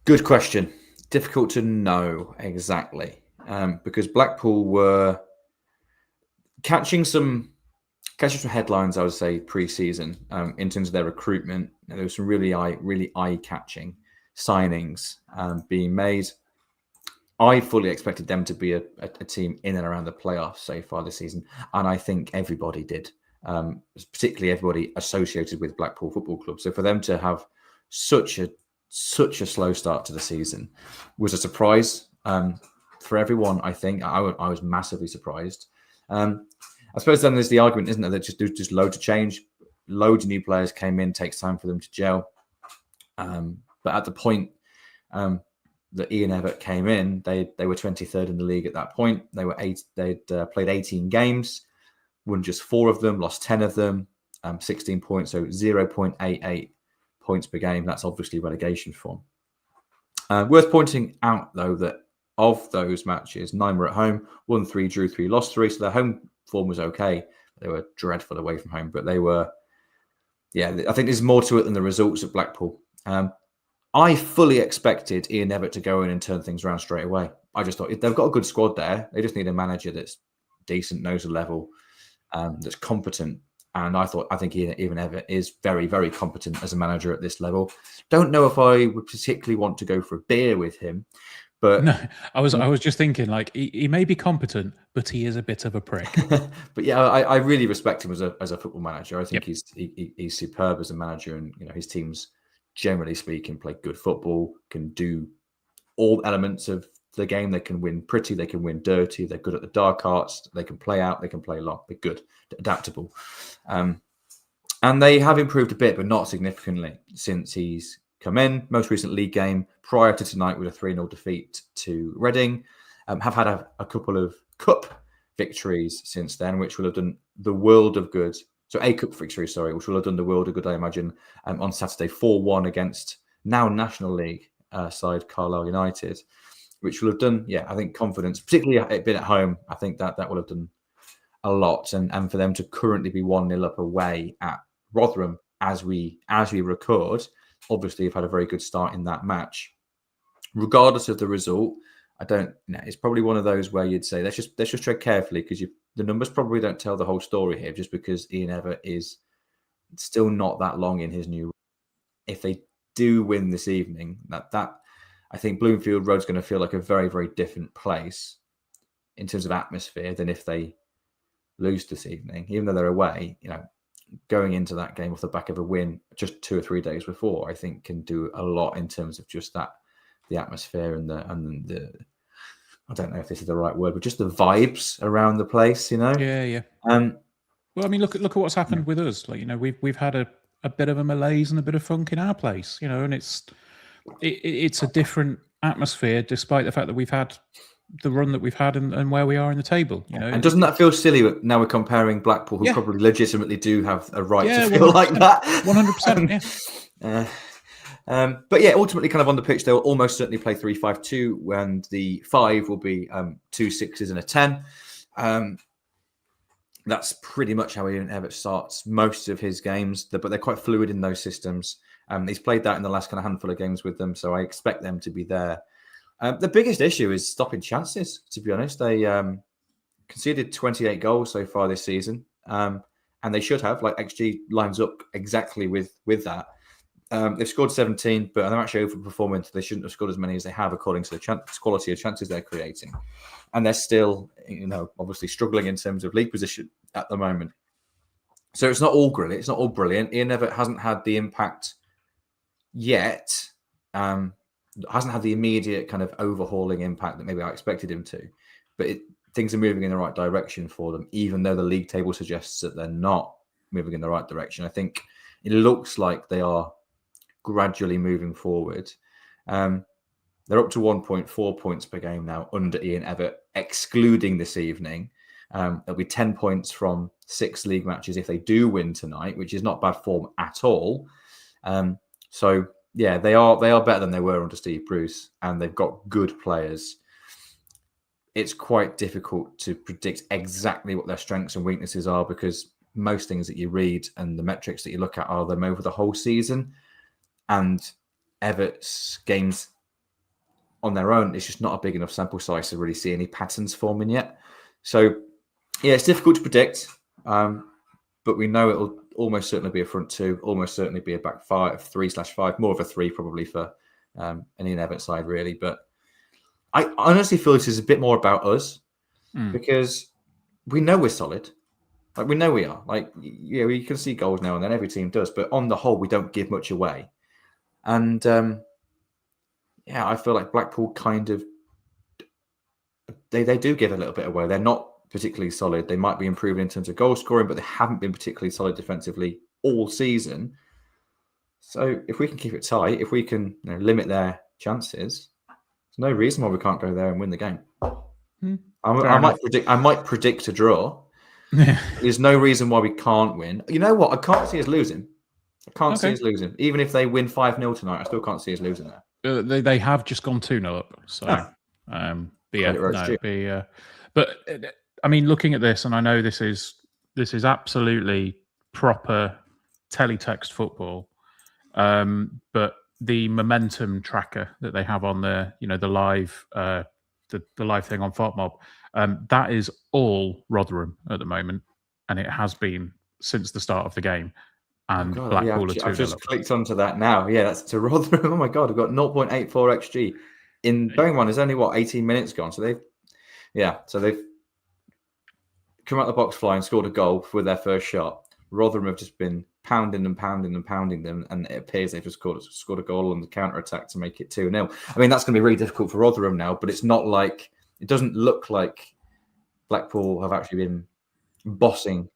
Good question. Difficult to know exactly because Blackpool were catching some headlines, I would say, pre-season in terms of their recruitment. There was some really eye-catching signings being made. I fully expected them to be a team in and around the playoffs so far this season, and I think everybody did, particularly everybody associated with Blackpool Football Club. So for them to have such a slow start to the season was a surprise for everyone. I think I was massively surprised. I suppose then there's the argument, isn't there, that just loads of change, loads of new players came in, takes time for them to gel. But at the point that Ian Evatt came in, they were 23rd in the league at that point. They'd played 18 games, won just 4 of them, lost 10 of them, 16 points, so 0.88 points per game. That's obviously relegation form. Worth pointing out, though, that of those matches, 9 were at home, won 3, drew 3, lost 3. So their home form was okay. They were dreadful away from home, but they were, I think there's more to it than the results at Blackpool. I fully expected Ian Evatt to go in and turn things around straight away. I just thought they've got a good squad there. They just need a manager that's decent, knows the level, that's competent. And I think Ian Evatt is very, very competent as a manager at this level. Don't know if I would particularly want to go for a beer with him, but no, I was just thinking, like, he may be competent, but he is a bit of a prick. But yeah, I really respect him as a football manager. I think he's superb as a manager, and his teams, generally speaking, play good football, can do all elements of the game. They can win pretty, they can win dirty, they're good at the dark arts, they can play out, they can play long, they're good, adaptable. And they have improved a bit, but not significantly since he's come in. Most recent league game prior to tonight with a 3-0 defeat to Reading. Have had a couple of cup victories since then, which will have done the world of good. So a cup victory, which will have done the world of good, I imagine, on Saturday, 4-1 against now National League side Collo United, which will have done, I think, confidence, particularly it being at home. I think that will have done a lot. And for them to currently be 1-0 up away at Rotherham as we record, obviously have had a very good start in that match. Regardless of the result, it's probably one of those where you'd say let's just tread carefully, because the numbers probably don't tell the whole story here, just because Ian Evatt is still not that long in his new. If they do win this evening, that I think Bloomfield Road's going to feel like a very, very different place in terms of atmosphere than if they lose this evening, even though they're away. Going into that game off the back of a win just 2 or 3 days before, I think can do a lot in terms of just that, the atmosphere and the I don't know if this is the right word, but just the vibes around the place, Yeah. Well, I mean, look at what's happened with us. Like, we've had a bit of a malaise and a bit of funk in our place, and it's a different atmosphere, despite the fact that we've had the run that we've had and where we are in the table. And doesn't that feel silly now we're comparing Blackpool, who probably legitimately do have a right to feel 100%, like that? 100%. But ultimately, kind of on the pitch, they'll almost certainly play 3-5-2, and the 5 will be 2 6s and a 10. That's pretty much how Ian Evatt starts most of his games, but they're quite fluid in those systems. He's played that in the last kind of handful of games with them, so I expect them to be there. The biggest issue is stopping chances, to be honest. They conceded 28 goals so far this season, and they should have. Like, XG lines up exactly with that. They've scored 17, but they're actually overperforming. They shouldn't have scored as many as they have, according to the quality of chances they're creating. And they're still, obviously struggling in terms of league position at the moment. So it's not all brilliant. It's not all brilliant. Ian Evatt hasn't had the impact yet. Hasn't had the immediate kind of overhauling impact that maybe I expected him to. But things are moving in the right direction for them, even though the league table suggests that they're not moving in the right direction. I think it looks like they are gradually moving forward. They're up to 1.4 points per game now under Ian Evatt, excluding this evening. There'll be 10 points from 6 league matches if they do win tonight, which is not bad form at all. So they are better than they were under Steve Bruce, and they've got good players. It's quite difficult to predict exactly what their strengths and weaknesses are, because most things that you read and the metrics that you look at are them over the whole season. And Evatt's games on their own, it's just not a big enough sample size to really see any patterns forming yet. So, it's difficult to predict, but we know it'll almost certainly be a front 2, almost certainly be a back 3/5, more of a 3 probably for an Ian Evatt side, really. But I honestly feel this is a bit more about us, because we know we're solid. Like, we know we are. Like, we can see goals now and then, every team does, but on the whole, we don't give much away. And I feel like Blackpool kind of they do give a little bit away. They're not particularly solid. They might be improving in terms of goal scoring, but they haven't been particularly solid defensively all season. So if we can keep it tight, if we can limit their chances, no reason why we can't go there and win the game. Fair I might predict a draw. There's no reason why we can't win. You know what? I can't see us losing. I can't see us losing. Even if they win 5-0 tonight, I still can't see us losing there. They have just gone 2-0 up. So, but I mean, looking at this, and I know this is absolutely proper teletext football, but the momentum tracker that they have on the live the live thing on FOTMob, that is all Rotherham at the moment, and it has been since the start of the game. And Blackpool I've just clicked onto that now. Yeah, that's to Rotherham. Oh my god, we've got 0.84 xg. Bearing in mind, there's only 18 minutes gone, so they've come out the box flying, scored a goal with their first shot. Rotherham have just been pounding them, and it appears they've just scored a goal on the counter attack to make it 2-0. I mean, that's going to be really difficult for Rotherham now, but it doesn't look like Blackpool have actually been bossing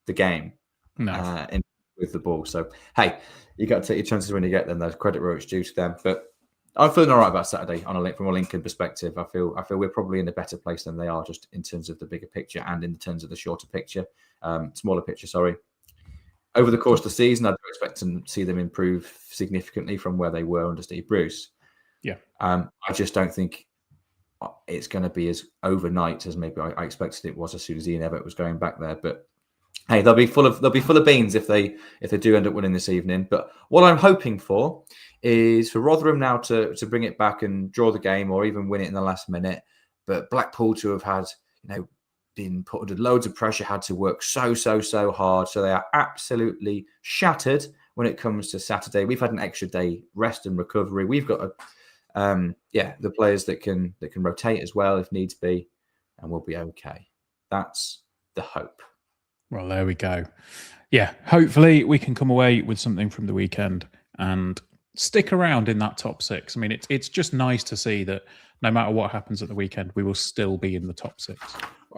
the game with the ball. So hey, you got to take your chances when you get them. There's credit where it's due to them. But I'm feeling all right about Saturday from a Lincoln perspective. I feel we're probably in a better place than they are, just in terms of the bigger picture and in terms of the smaller picture. Sorry. Over the course of the season, I do expect to see them improve significantly from where they were under Steve Bruce. Yeah. I just don't think it's going to be as overnight as maybe I expected it was as soon as Ian Evatt was going back there. But hey, they'll be full of beans if they do end up winning this evening. But what I'm hoping for is for Rotherham now to bring it back and draw the game, or even win it in the last minute. But Blackpool to have had been put under loads of pressure, had to work so hard. So they are absolutely shattered when it comes to Saturday. We've had an extra day rest and recovery. We've got the players that can rotate as well if needs be, and we'll be okay. That's the hope. Well, there we go. Yeah, hopefully we can come away with something from the weekend and stick around in that top six. I mean, it's just nice to see that no matter what happens at the weekend, we will still be in the top six.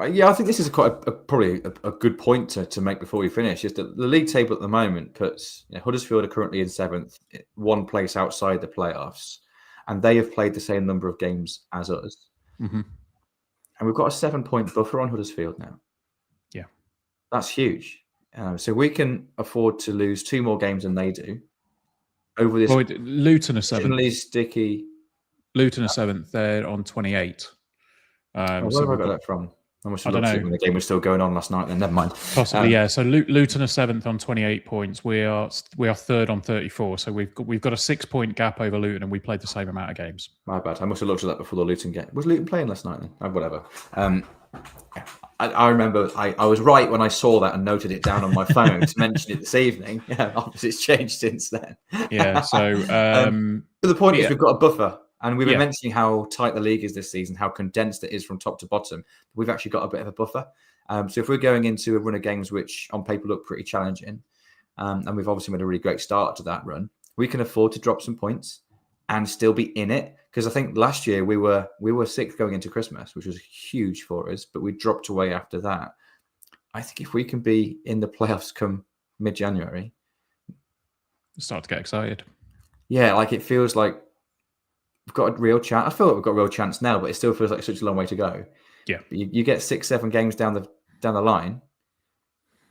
Yeah, I think this is probably a good point to make before we finish. Is that the league table at the moment puts Huddersfield are currently in 7th, one place outside the playoffs, and they have played the same number of games as us. Mm-hmm. And we've got a 7-point buffer on Huddersfield now. Yeah. That's huge. So we can afford to lose 2 more games than they do over this. Luton are 7th. Sticky. Luton are 7th. They're on 28. Where have I got that from? I don't know. When the game was still going on last night, then never mind. Possibly, yeah. So Luton are 7th on 28 points. We are 3rd on 34. So we've got a 6-point gap over Luton, and we played the same amount of games. My bad. I must have looked at that before the Luton game. Was Luton playing last night then? Whatever. I remember I was right when I saw that and noted it down on my phone to mention it this evening. Yeah, obviously it's changed since then. Yeah. So, but the point is, we've got a buffer. And we were mentioning how tight the league is this season, how condensed it is from top to bottom. We've actually got a bit of a buffer. So if we're going into a run of games which on paper look pretty challenging, and we've obviously made a really great start to that run, we can afford to drop some points and still be in it. Because I think last year we were 6th going into Christmas, which was huge for us, but we dropped away after that. I think if we can be in the playoffs come mid-January, start to get excited. Yeah, like it feels like we've got a real chance. I feel like we've got a real chance now, but it still feels like such a long way to go. Yeah. But you get 6-7 games down the line.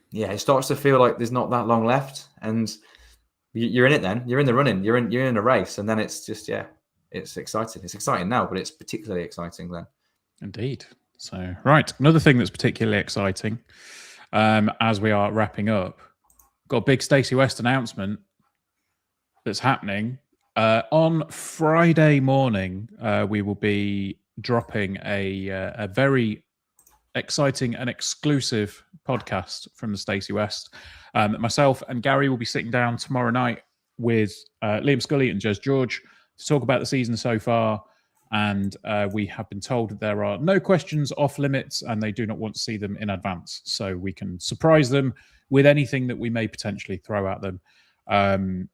Yeah, it starts to feel like there's not that long left, and you're in it. Then you're in the running. You're in a race, and then it's just it's exciting. It's exciting now, but it's particularly exciting then. Indeed. So right, another thing that's particularly exciting, as we are wrapping up, got a big Stacey West announcement that's happening. On Friday morning, we will be dropping a very exciting and exclusive podcast from the Stacey West. Myself and Gary will be sitting down tomorrow night with Liam Scully and Jez George to talk about the season so far. And we have been told that there are no questions off limits, and they do not want to see them in advance. So we can surprise them with anything that we may potentially throw at them.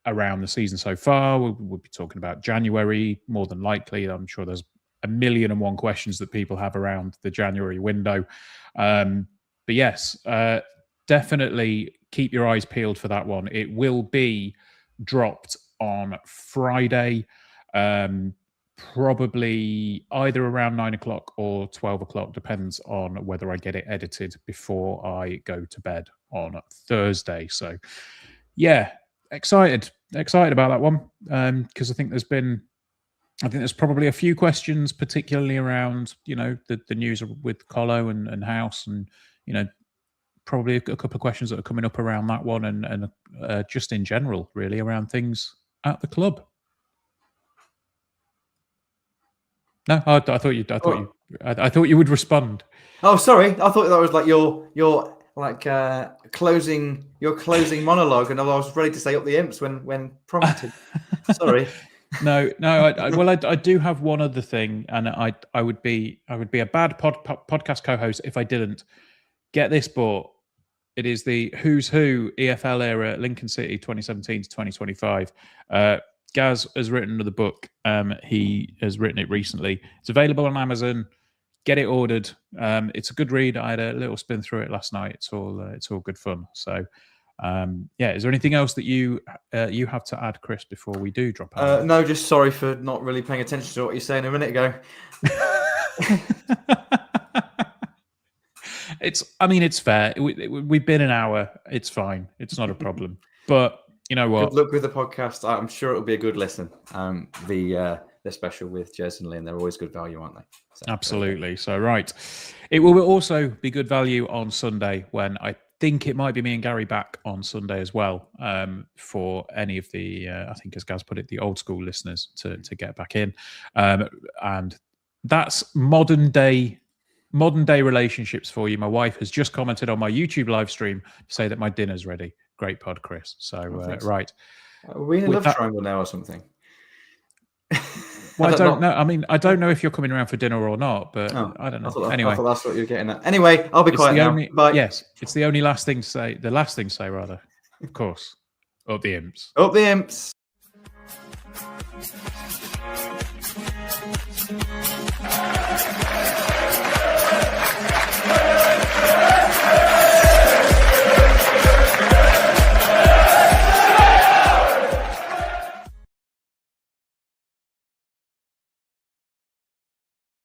Around the season so far. We'll be talking about January, more than likely. I'm sure there's 1,000,001 questions that people have around the January window. But yes, definitely keep your eyes peeled for that one. It will be dropped on Friday. probably either around 9 o'clock or 12 o'clock, depends on whether I get it edited before I go to bed on Thursday. So, yeah, excited about that one, because I think there's probably a few questions, particularly around, the news with Collo and House, and, probably a couple of questions that are coming up around that one, and just in general, really, around things at the club. No, I thought you would respond. Oh, sorry. I thought that was like your like closing monologue, and I was ready to say up the imps when prompted. Sorry. No. I do have one other thing, and I would be a bad podcast co-host if I didn't get this bought. It is the Who's Who EFL era Lincoln City 2017 to 2025. Gaz has written another book. He has written it recently. It's available on Amazon. Get it ordered. It's a good read. I had a little spin through it last night. It's all good fun. So, is there anything else that you have to add, Chris, before we do drop out? No, just sorry for not really paying attention to what you're saying a minute ago. It's fair. We've been an hour. It's fine. It's not a problem. But you know what? Good luck with the podcast. I'm sure it'll be a good listen. The special with Jez and Lynn, they're always good value, aren't they? So, absolutely. So, right. It will also be good value on Sunday, when I think it might be me and Gary back on Sunday as well, for any of the, I think as Gaz put it, the old school listeners to get back in. And that's modern day relationships for you. My wife has just commented on my YouTube live stream to say that my dinner's ready. Great pod, Chris. So, right. Are we in a love triangle now or something? Well, I don't know. I mean, I don't know if you're coming around for dinner or not, but I don't know. Anyway, I thought that's what you're getting at. Anyway, I'll be quiet now. Bye. Yes, it's the only last thing to say. The last thing to say, rather. Of course. Up the imps. Up the imps.